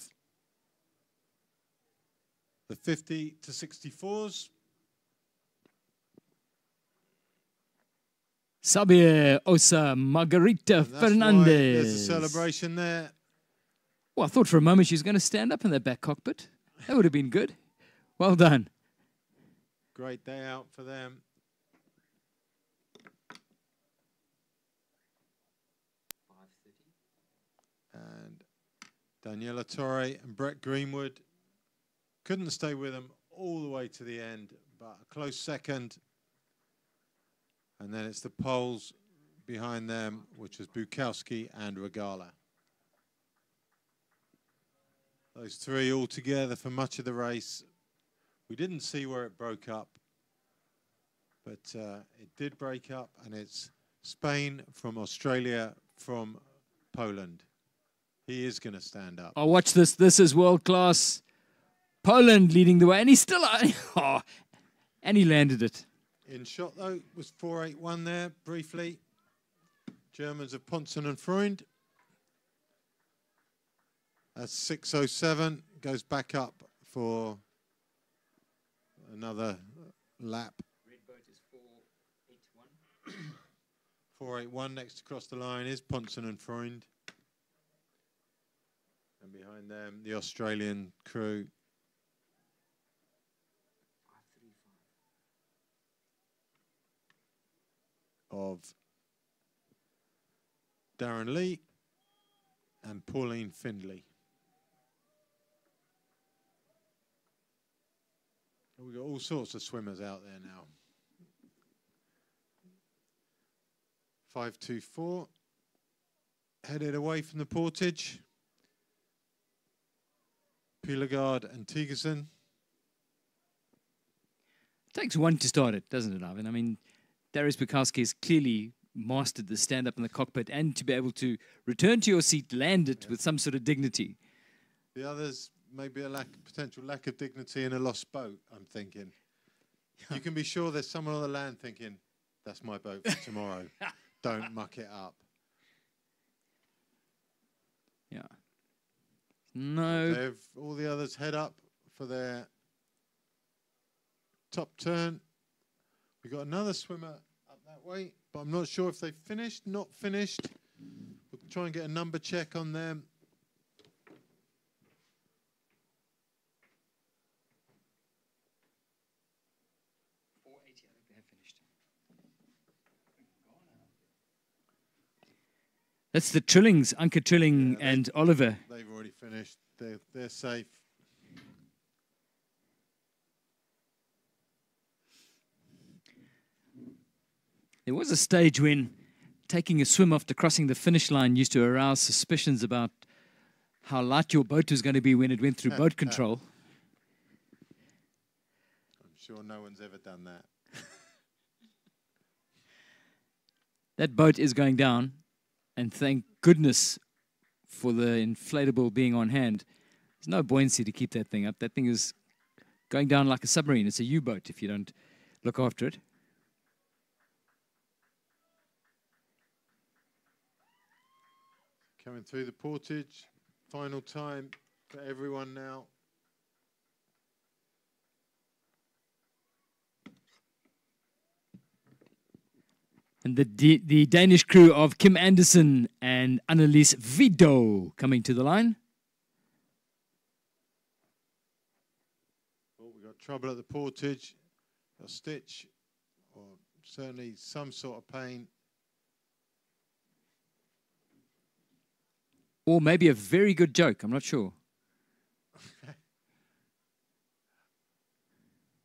the 50 to 64s. Sabir, Osa, Margarita, Fernandez. There's a celebration there. Well, I thought for a moment she was going to stand up in that back cockpit. That would have been good. Well done. Great day out for them. And Daniela Torre and Brett Greenwood couldn't stay with them all the way to the end, but a close second. And then it's the Poles behind them, which was Bukowski and Regala. Those three all together for much of the race. We didn't see where it broke up, but it did break up, and it's Spain from Australia from Poland. He is going to stand up. Oh, watch this. This is world class. Poland leading the way, and he's still oh, and he landed it. In shot, though, was 4.81 there, briefly. Germans of Pontzen and Freund. That's 6.07. Goes back up for another lap. Red boat is 4.81. 4.81 next across the line is Pontzen and Freund. And behind them, the Australian crew. Of Darren Lee and Pauline Findlay. We've got all sorts of swimmers out there now. 5.24. Headed away from the portage. Pilegard and Tigerson. Takes one to start it, doesn't it, Ivan? I mean, Darius Bukowski has clearly mastered the stand-up in the cockpit, and to be able to return to your seat, land it with some sort of dignity. The others, maybe a potential lack of dignity in a lost boat, I'm thinking. You can be sure there's someone on the land thinking, that's my boat for tomorrow. Don't muck it up. Yeah. No. All the others head up for their top turn. We've got another swimmer up that way, but I'm not sure if they've finished, not finished. We'll try and get a number check on them. That's the Trillings, Anke Trilling and Oliver. They've already finished. They're safe. There was a stage when taking a swim after crossing the finish line used to arouse suspicions about how light your boat was going to be when it went through boat control. I'm sure no one's ever done that. That boat is going down, and thank goodness for the inflatable being on hand. There's no buoyancy to keep that thing up. That thing is going down like a submarine. It's a U-boat if you don't look after it. Coming through the portage, final time for everyone now. And the Danish crew of Kim Andersen and Annelies Vido coming to the line. Oh, we've got trouble at the portage, a stitch, or certainly some sort of pain. Or maybe a very good joke, I'm not sure.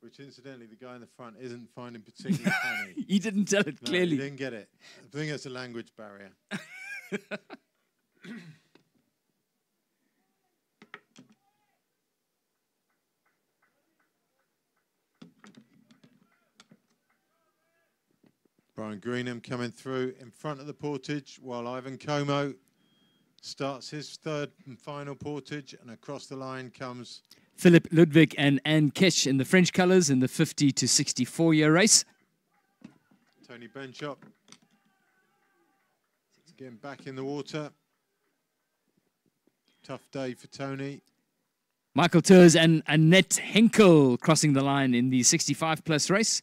Which, incidentally, the guy in the front isn't finding particularly funny. He didn't tell it clearly. He didn't get it. I think it's a language barrier. Brian Greenham coming through in front of the portage while Ivan Como starts his third and final portage, and across the line comes Philip Ludwig and Anne Kesch in the French colours in the 50 to 64-year race. Tony Benchop. Getting back in the water. Tough day for Tony. Michael Tours and Annette Henkel crossing the line in the 65-plus race.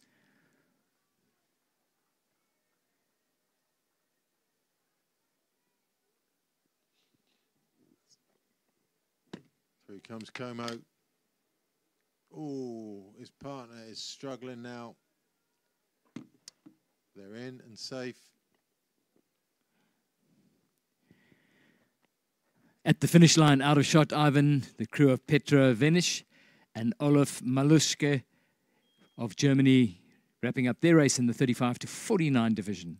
Here comes Como. Oh, his partner is struggling now. They're in and safe. At the finish line, out of shot, Ivan, the crew of Petra Venish and Olaf Maluschke of Germany wrapping up their race in the 35 to 49 division.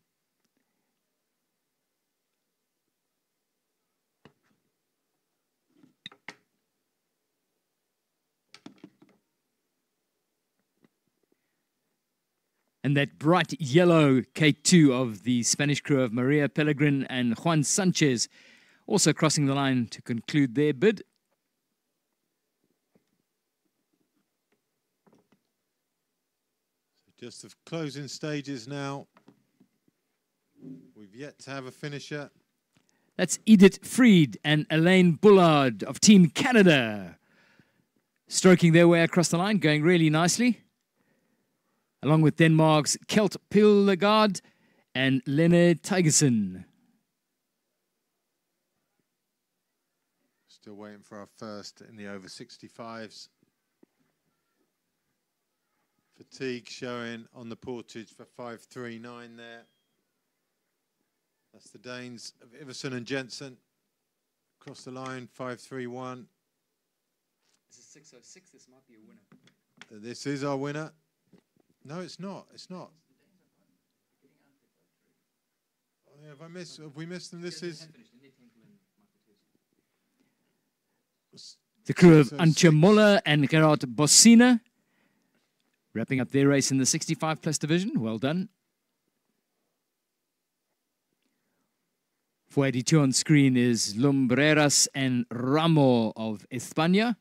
And that bright yellow K2 of the Spanish crew of Maria Pellegrin and Juan Sanchez also crossing the line to conclude their bid. So just the closing stages now. We've yet to have a finisher. That's Edith Freed and Elaine Bullard of Team Canada stroking their way across the line, going really nicely. Along with Denmark's Kelt Pillegard and Lene Tigerson. Still waiting for our first in the over 65s. Fatigue showing on the portage for 5.39 there. That's the Danes of Iversen and Jensen. Across the line, 5.31. This is 6:06. This might be a winner. This is our winner. No, it's not. It's not. Oh, yeah, have we missed them? This is the crew of Antje Moller and Gerard Bossina wrapping up their race in the 65-plus division. Well done. 482 on screen is Lumbreras and Ramo of España.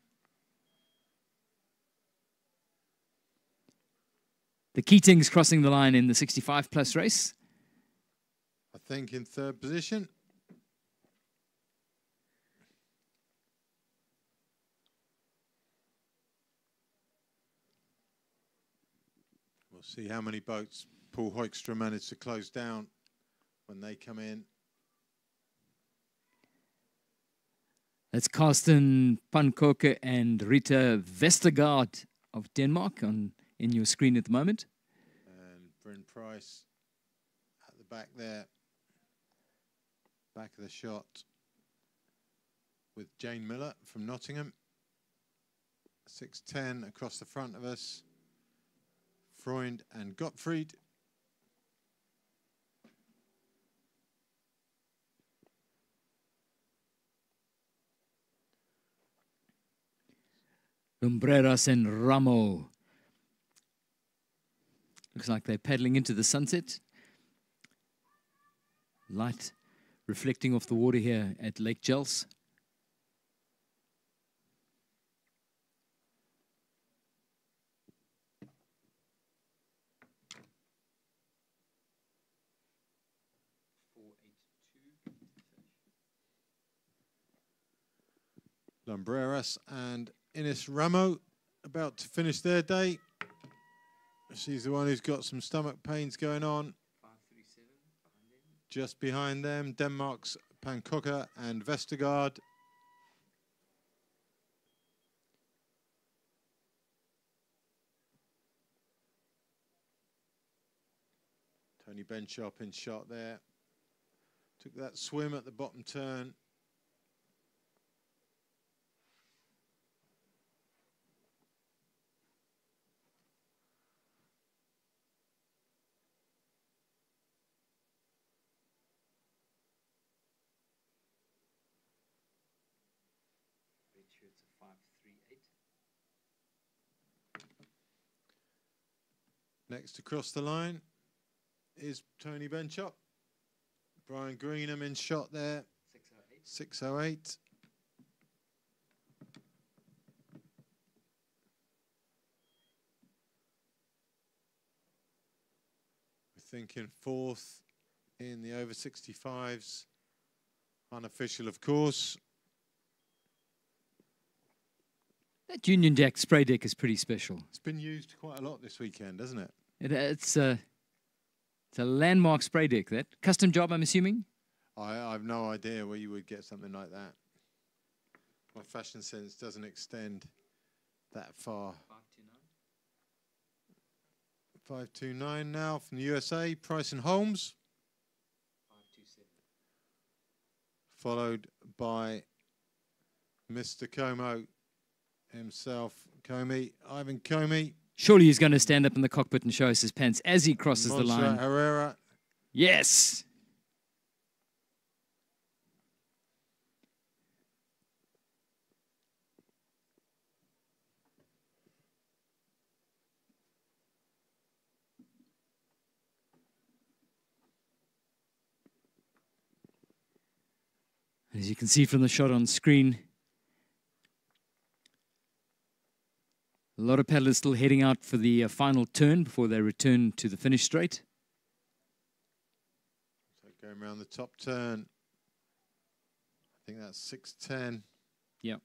The Keatings crossing the line in the 65-plus race. I think in third position. We'll see how many boats Paul Hoekstra managed to close down when they come in. That's Karsten Pankoke and Rita Vestergaard of Denmark in your screen at the moment. And Bryn Price at the back there. Back of the shot with Jane Miller from Nottingham. 6.10 across the front of us. Freund and Gottfried. Lumbreras and Ramo. Looks like they're paddling into the sunset. Light reflecting off the water here at Lake Gels. Lumbreras and Ines Ramo about to finish their day. She's the one who's got some stomach pains going on. 5:37 behind them. Just behind them, Denmark's Pankoka and Vestergaard. Tony Benchop in shot there. Took that swim at the bottom turn. It's a 5:38. Next across the line is Tony Benchop. Brian Greenham in shot there. 6.08. With thinking fourth in the over 65s. Unofficial, of course. That Union Jack spray deck is pretty special. It's been used quite a lot this weekend, hasn't it? It's a landmark spray deck, that. Custom job, I'm assuming? I've no idea where you would get something like that. My fashion sense doesn't extend that far. 529 now from the USA, Price and Holmes. 527. Followed by Mr. Como himself, Ivan Comey. Surely he's going to stand up in the cockpit and show us his pants as he crosses the line. Herrera. Yes. As you can see from the shot on screen, a lot of paddlers still heading out for the final turn before they return to the finish straight. So going around the top turn, I think that's 6:10. Yep.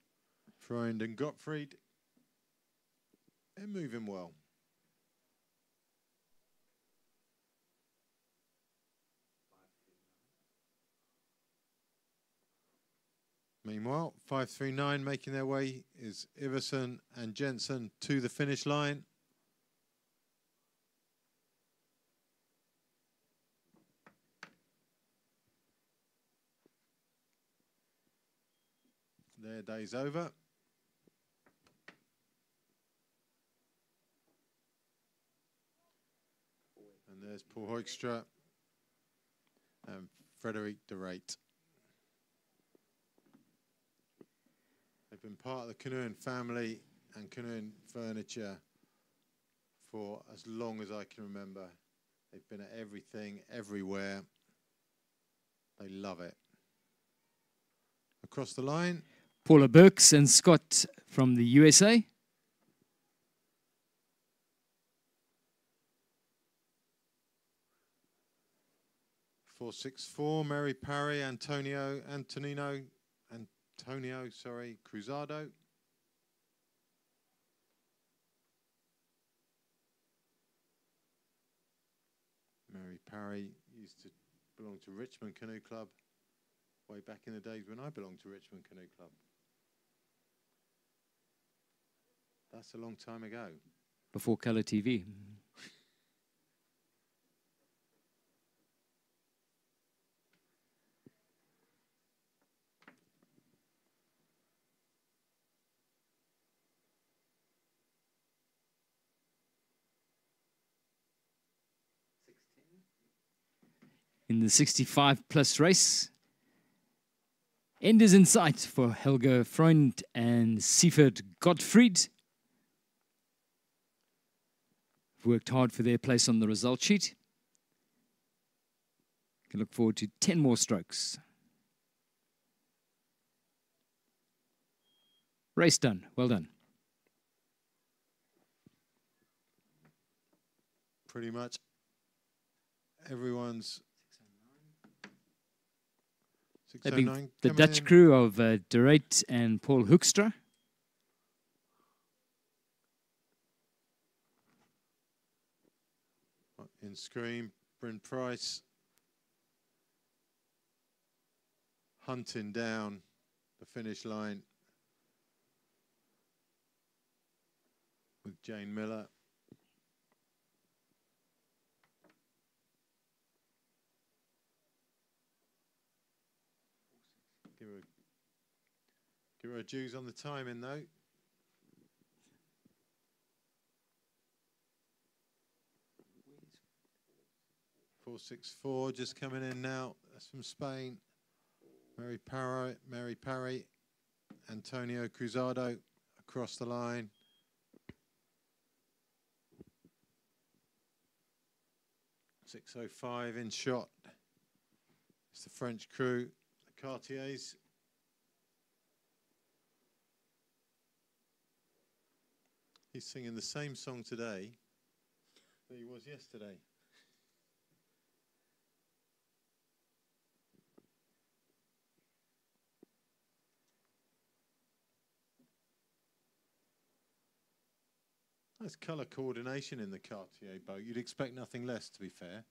Freund and Gottfried. They're moving well. Meanwhile, 539 making their way is Iverson and Jensen to the finish line. Their day's over. And there's Paul Hoekstra and Frederic de Ruyt. They've been part of the Canoeing family and Canoeing furniture for as long as I can remember. They've been at everything, everywhere. They love it. Across the line. Paula Burks and Scott from the USA. .464, Mary Parry, Antonio, Cruzado. Mary Parry used to belong to Richmond Canoe Club way back in the days when I belonged to Richmond Canoe Club. That's a long time ago. Before colour TV. In the 65 plus race, end is in sight for Helge Freund and Siefert Gottfried. Worked hard for their place on the result sheet. Can look forward to 10 more strokes. Race done. Well done. Pretty much everyone's the Dutch crew of de Ruyt and Paul Hoekstra. In screen, Bryn Price hunting down the finish line with Jane Miller. Give her a dues on the timing, though. .464 just coming in now. That's from Spain. Mary Parry, Antonio Cruzado across the line. .605 in shot. It's the French crew, the Cartiers. He's singing the same song today that he was yesterday. Nice colour coordination in the Cartier boat. You'd expect nothing less, to be fair.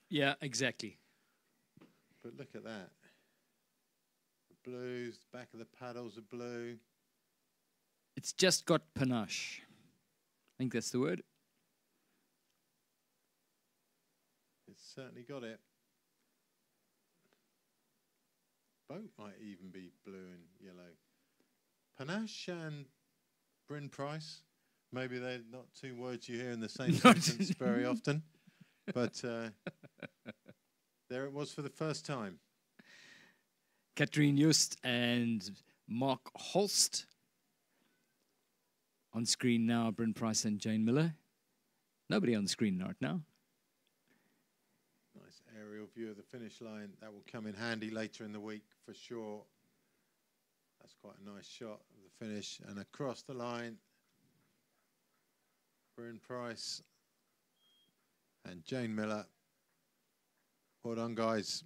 Yeah, exactly. But look at that. The blues, back of the paddles are blue. It's just got panache. I think that's the word. It's certainly got it. Boat might even be blue and yellow. Panache and Bryn Price. Maybe they're not two words you hear in the same sentence very often. But there it was for the first time. Katrien Just and Mark Holst. On screen now, Bryn Price and Jane Miller. Nobody on screen right now. Nice aerial view of the finish line. That will come in handy later in the week for sure. That's quite a nice shot of the finish. And across the line, Bryn Price and Jane Miller. Well done, guys.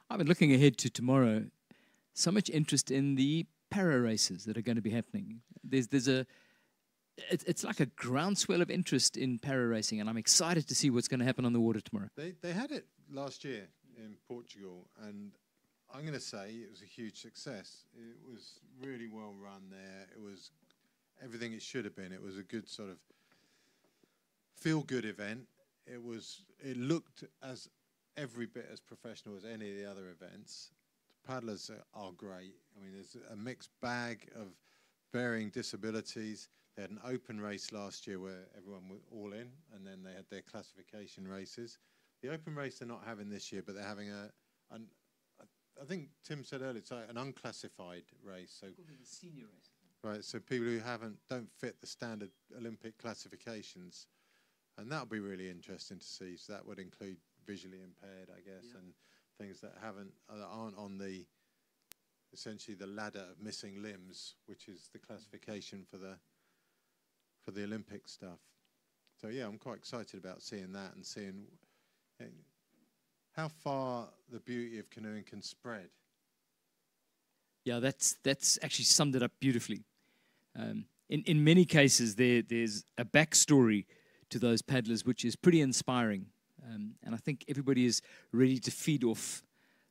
I've been looking ahead to tomorrow. So much interest in the para races that are going to be happening. It's like a groundswell of interest in para racing, and I'm excited to see what's going to happen on the water tomorrow. They had it last year in Portugal, and I'm going to say it was a huge success. It was really well run there. It was everything it should have been. It was a good sort of feel-good event. It looked as every bit as professional as any of the other events. The paddlers are great. I mean, there's a mixed bag of varying disabilities. They had an open race last year where everyone was all in, and then they had their classification races. The open race they're not having this year, but they're having I think Tim said earlier, it's like an unclassified race. So The senior race. right, so people who don't fit the standard Olympic classifications, and that'll be really interesting to see. So that would include visually impaired, I guess, and things that aren't on the essentially the ladder of missing limbs, which is the classification for the Olympic stuff. So yeah, I'm quite excited about seeing that and seeing how far the beauty of canoeing can spread. Yeah, that's actually summed it up beautifully. In many cases, there's a backstory to those paddlers, which is pretty inspiring. And I think everybody is ready to feed off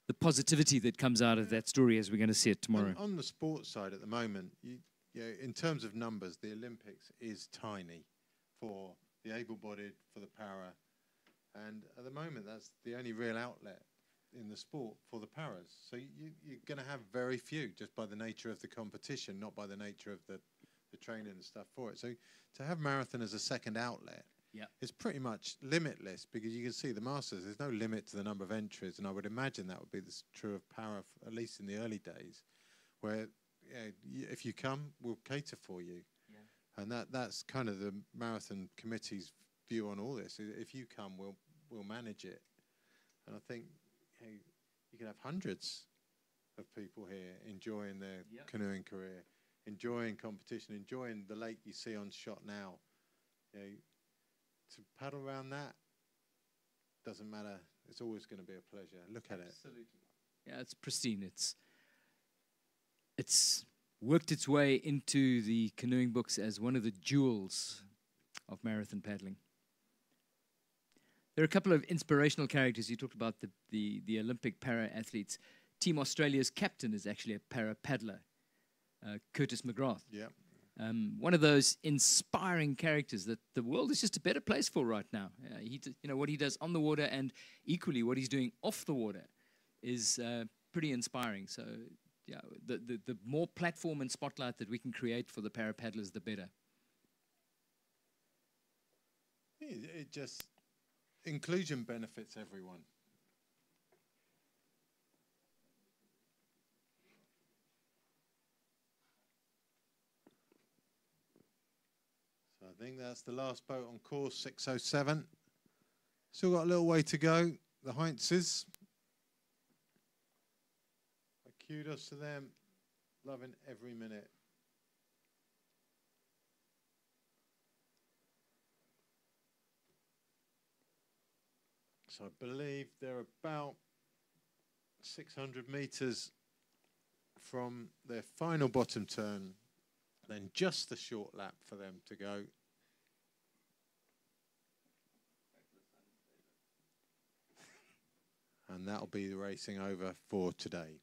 the positivity that comes out of that story as we're going to see it tomorrow. On the sports side at the moment, in terms of numbers, the Olympics is tiny for the able-bodied, for the para. And at the moment, that's the only real outlet in the sport for the paras. So you're going to have very few just by the nature of the competition, not by the nature of the training and stuff for it. So to have marathon as a second outlet is pretty much limitless, because you can see the Masters, there's no limit to the number of entries. And I would imagine that would be true of para, at least in the early days, where if you come, we'll cater for you. Yeah. And that's kind of the marathon committee's view on all this. If you come, we'll manage it. And I think you can have hundreds of people here enjoying their canoeing career, enjoying competition, enjoying the lake you see on shot now. To paddle around that doesn't matter. It's always going to be a pleasure. Look at it. Absolutely. Yeah, it's pristine. It's worked its way into the canoeing books as one of the jewels of marathon paddling. There are a couple of inspirational characters. You talked about the Olympic para athletes. Team Australia's captain is actually a para paddler, Curtis McGrath. Yeah. One of those inspiring characters that the world is just a better place for right now. What he does on the water, and equally what he's doing off the water, is pretty inspiring. So, yeah, the more platform and spotlight that we can create for the para paddlers, the better. It just inclusion benefits everyone. I think that's the last boat on course, 607. Still got a little way to go, the Heinzes. Kudos to them, loving every minute. So I believe they're about 600 meters from their final bottom turn Then just the short lap for them to go. And that'll be the racing over for today.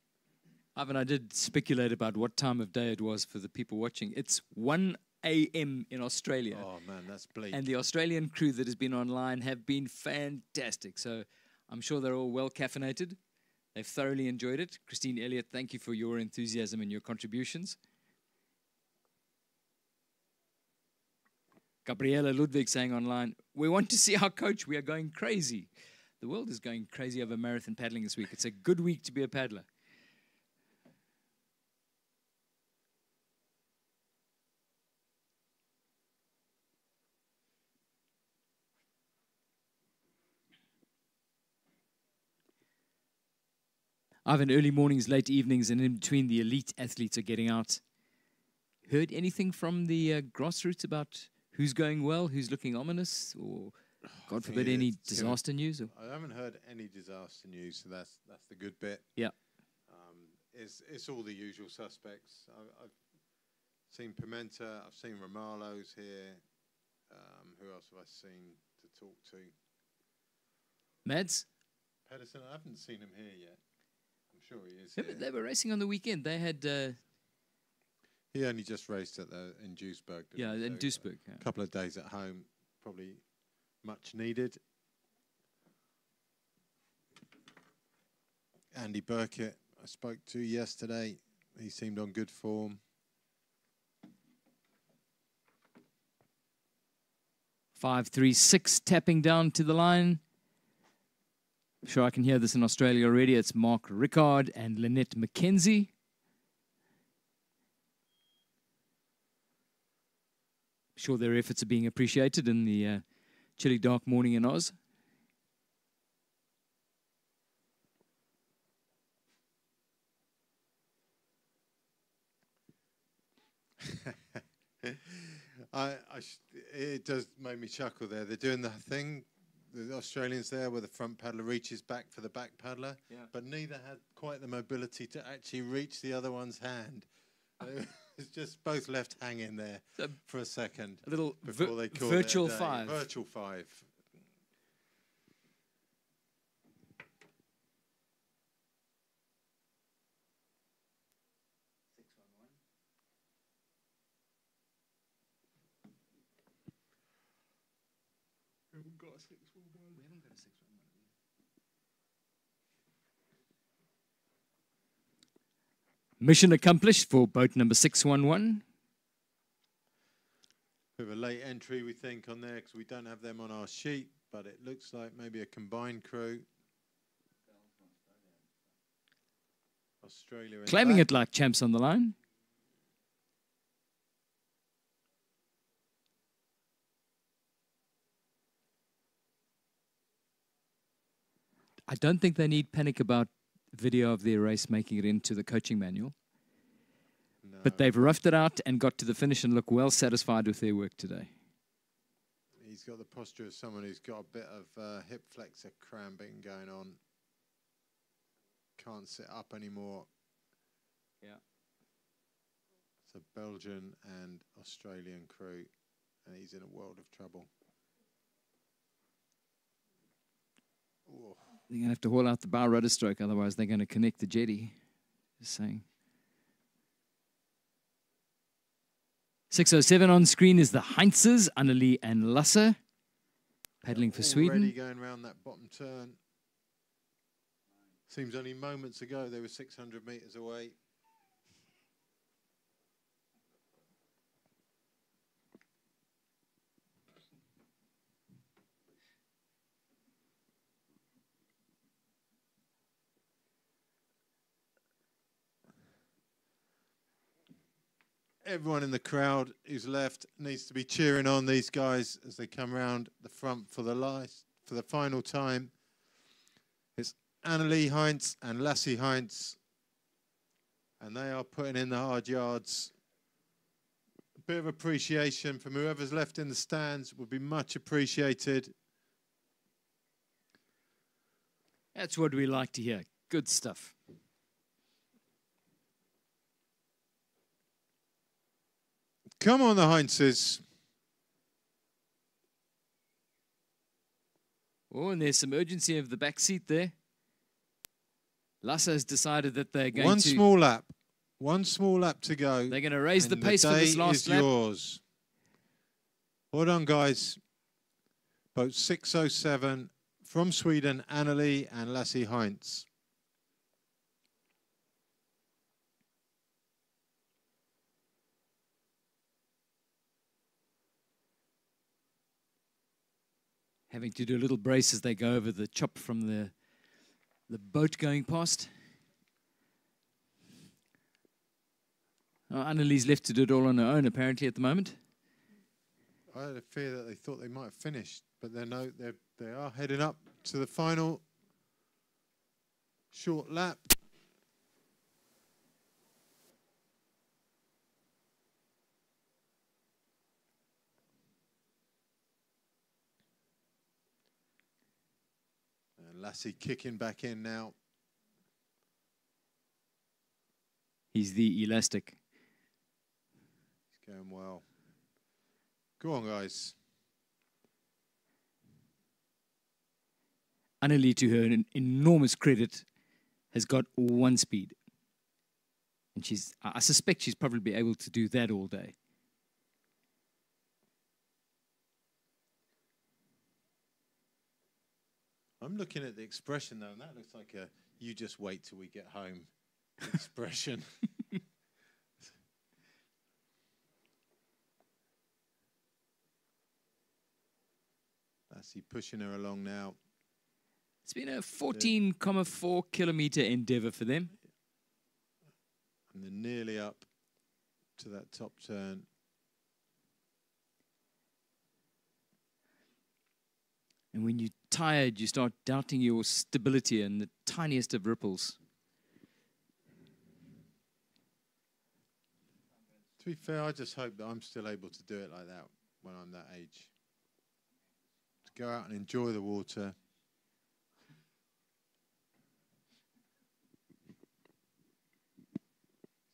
Ivan, I did speculate about what time of day it was for the people watching. It's 1 a.m. in Australia. Oh, man, that's bleak. And the Australian crew that has been online have been fantastic. So I'm sure they're all well caffeinated. They've thoroughly enjoyed it. Christine Elliott, thank you for your enthusiasm and your contributions. Gabriela Ludwig saying online, we want to see our coach. We are going crazy. The world is going crazy over marathon paddling this week. It's a good week to be a paddler. Ivan, early mornings, late evenings, and in between, the elite athletes are getting out. Heard anything from the grassroots about who's going well, who's looking ominous, or, God forbid, any disaster news? Or? I haven't heard any disaster news, so that's the good bit. Yeah. It's all the usual suspects. I've seen Pimenta, I've seen Romalo's here. Who else have I seen to talk to? Mads? Pedersen, I haven't seen him here yet. I'm sure he is Yeah, here. but they were racing on the weekend. They had... he only just raced in Duisburg. Yeah, in Duisburg. A couple of days at home, probably much needed. Andy Burkett, I spoke to yesterday. He seemed on good form. 5-3-6 tapping down to the line. I'm sure I can hear this in Australia already. It's Mark Rickard and Lynette McKenzie. I'm sure their efforts are being appreciated in the chilly dark morning in Oz. It does make me chuckle there. They're doing the thing, the Australians there, where the front paddler reaches back for the back paddler, but neither had quite the mobility to actually reach the other one's hand. It's just both left hanging there for a second. A little before they call virtual it a day. five. Virtual five. We haven't got a 611. Mission accomplished for boat number 611. Bit of a late entry, we think, on there because we don't have them on our sheet, but it looks like maybe a combined crew. Australia in Claiming back. it like champs on the line. I don't think they need panic about video of their race making it into the coaching manual. No. But they've roughed it out and got to the finish and look well satisfied with their work today. He's got the posture of someone who's got a bit of hip flexor cramping going on. Can't sit up anymore. Yeah. It's a Belgian and Australian crew, and he's in a world of trouble. Ooh. They're going to have to haul out the bow rudder stroke, otherwise they're going to connect the jetty. Just saying. 607 on screen is the Heinzes, Annelie and Lasse, paddling for Sweden. Already going around that bottom turn. Seems only moments ago they were 600 metres away. Everyone in the crowd who's left needs to be cheering on these guys as they come round the front for the final time. It's Annelie Heinz and Lassie Heinz, and they are putting in the hard yards. A bit of appreciation from whoever's left in the stands would be much appreciated. That's what we like to hear. Good stuff. Come on, the Heinzes. Oh, and there's some urgency of the back seat there. Lasse has decided that they're going One to... small lap. One small lap to go. They're going to raise the and pace for this last is lap. Yours. Well done, guys. Boat 607 from Sweden, Anneli and Lasse Heinz. Having to do a little brace as they go over the chop from the boat going past. Anneli's left to do it all on her own, apparently, at the moment. I had a fear that they thought they might have finished, but they are heading up to the final short lap. And Lasse kicking back in now. He's the elastic. He's going well. Go on, guys. Anneli, to her enormous credit, has got one speed. And I suspect she's probably able to do that all day. I'm looking at the expression, though, and that looks like a "you just wait till we get home" expression. Lasse pushing her along now. It's been a 14.4 kilometer endeavor for them. And they're nearly up to that top turn. And when you're tired, you start doubting your stability and the tiniest of ripples. To be fair, I just hope that I'm still able to do it like that when I'm that age. To go out and enjoy the water.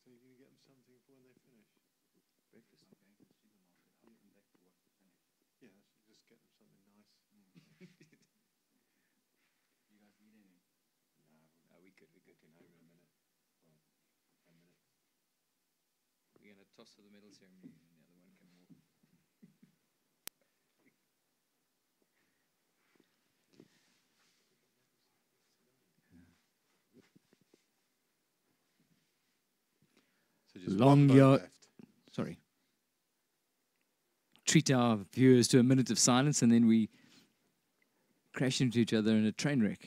So you're going to get them something for when they finish? Breakfast? Okay, let's do them off. I'll come back to watch the finish. Yeah, I should just get them something nice. You guys need anything? No, we could. We're good. Over in a minute. Well, 10 minutes. We're going to toss for the medal ceremony and the other one can walk. So just Long one boat yard. left. Sorry. Treat our viewers to a minute of silence and then we crash into each other in a train wreck.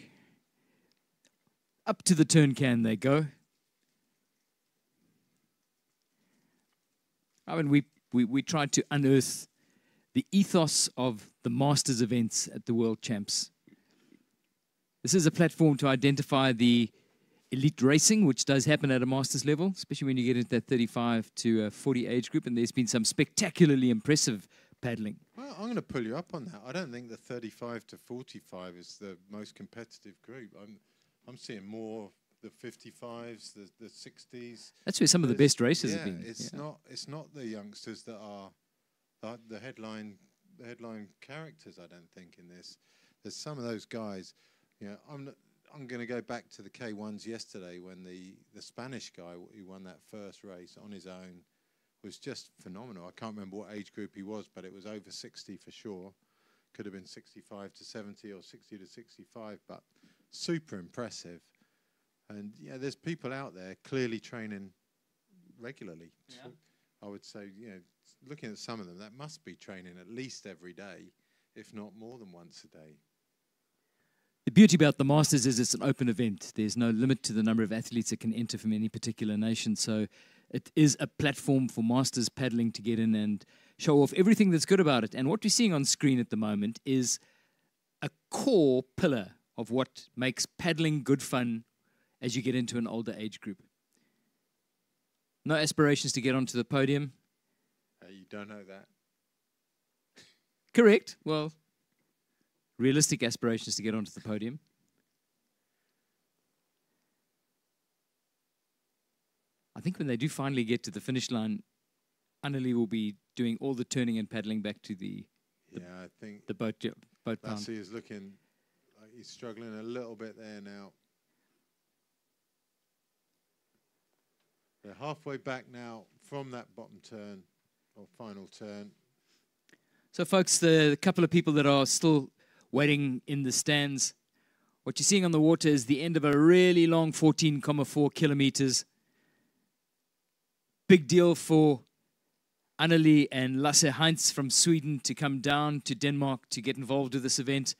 Up to the turn can they go. I mean, we tried to unearth the ethos of the Masters events at the World Champs. This is a platform to identify the elite racing, which does happen at a Masters level, especially when you get into that 35 to 40 age group, and there's been some spectacularly impressive paddling. Well, I'm going to pull you up on that. I don't think the 35 to 45 is the most competitive group. I'm seeing more the 55s, the 60s. That's where some of the best races have been. It's not the youngsters that are the headline characters. I don't think in this. There's some of those guys. You know, I'm going to go back to the K1s yesterday when the Spanish guy who won that first race on his own was just phenomenal. I can't remember what age group he was, but it was over 60 for sure. Could have been 65 to 70 or 60 to 65, but super impressive. And yeah, there's people out there clearly training regularly. Yeah. So I would say, you know, looking at some of them, that must be training at least every day, if not more than once a day. The beauty about the Masters is it's an open event. There's no limit to the number of athletes that can enter from any particular nation. So it is a platform for Masters paddling to get in and show off everything that's good about it. And what we're seeing on screen at the moment is a core pillar of what makes paddling good fun as you get into an older age group. No aspirations to get onto the podium. You don't know that. Correct. Well, realistic aspirations to get onto the podium. I think when they do finally get to the finish line, Annelie will be doing all the turning and paddling back to the I think boat pound. Lassie is looking like he's struggling a little bit there now. They're halfway back now from that bottom turn, or final turn. So, folks, the couple of people that are still waiting in the stands, what you're seeing on the water is the end of a really long 14.4 kilometers. Big deal for Annelie and Lasse Heinz from Sweden to come down to Denmark to get involved with this event.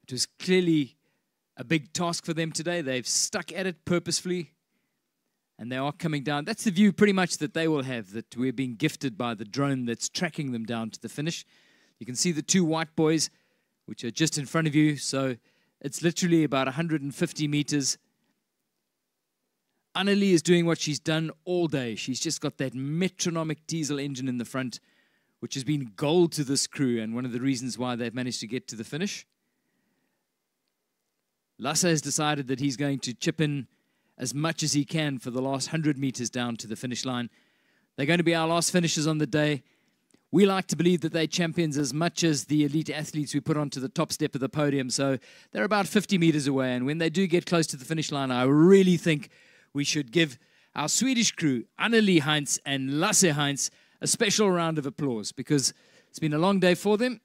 It was clearly a big task for them today. They've stuck at it purposefully, and they are coming down. That's the view pretty much that they will have, that we're being gifted by the drone that's tracking them down to the finish. You can see the two white boys, which are just in front of you. So it's literally about 150 meters. Annelie is doing what she's done all day. She's just got that metronomic diesel engine in the front, which has been gold to this crew and one of the reasons why they've managed to get to the finish. Lasse has decided that he's going to chip in as much as he can for the last 100 meters down to the finish line. They're going to be our last finishers on the day. We like to believe that they're champions as much as the elite athletes we put onto the top step of the podium. So they're about 50 meters away. And when they do get close to the finish line, I really think we should give our Swedish crew, Annelie Heinz and Lasse Heinz, a special round of applause because it's been a long day for them.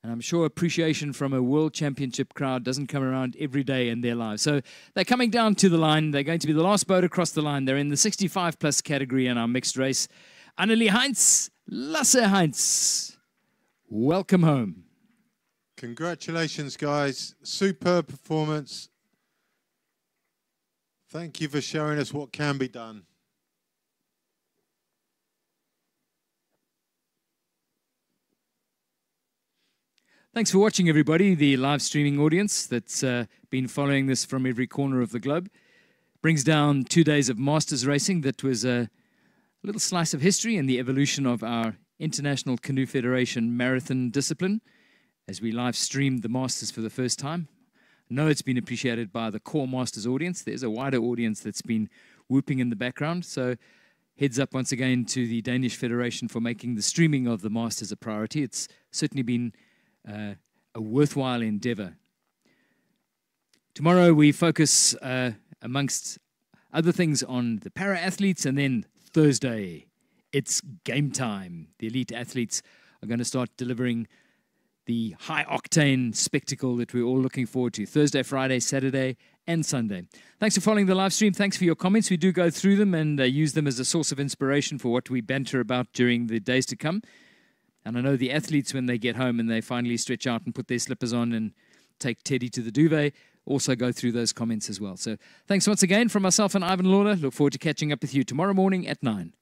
And I'm sure appreciation from a world championship crowd doesn't come around every day in their lives. So they're coming down to the line. They're going to be the last boat across the line. They're in the 65-plus category in our mixed race. Annelie Heinz, Lasse Heinz, welcome home. Congratulations, guys. Superb performance. Thank you for showing us what can be done. Thanks for watching, everybody, the live streaming audience that's been following this from every corner of the globe. Brings down 2 days of Masters racing. That was a little slice of history in the evolution of our International Canoe Federation marathon discipline as we live streamed the Masters for the first time. I know it's been appreciated by the core Masters audience. There's a wider audience that's been whooping in the background. So heads up once again to the Danish Federation for making the streaming of the Masters a priority. It's certainly been a worthwhile endeavor. Tomorrow we focus, amongst other things, on the para-athletes, and then Thursday, it's game time. The elite athletes are going to start delivering the high-octane spectacle that we're all looking forward to. Thursday, Friday, Saturday, and Sunday. Thanks for following the live stream. Thanks for your comments. We do go through them and use them as a source of inspiration for what we banter about during the days to come. And I know the athletes, when they get home and they finally stretch out and put their slippers on and take Teddy to the duvet, also go through those comments as well. So thanks once again from myself and Ivan Lawler. Look forward to catching up with you tomorrow morning at 9.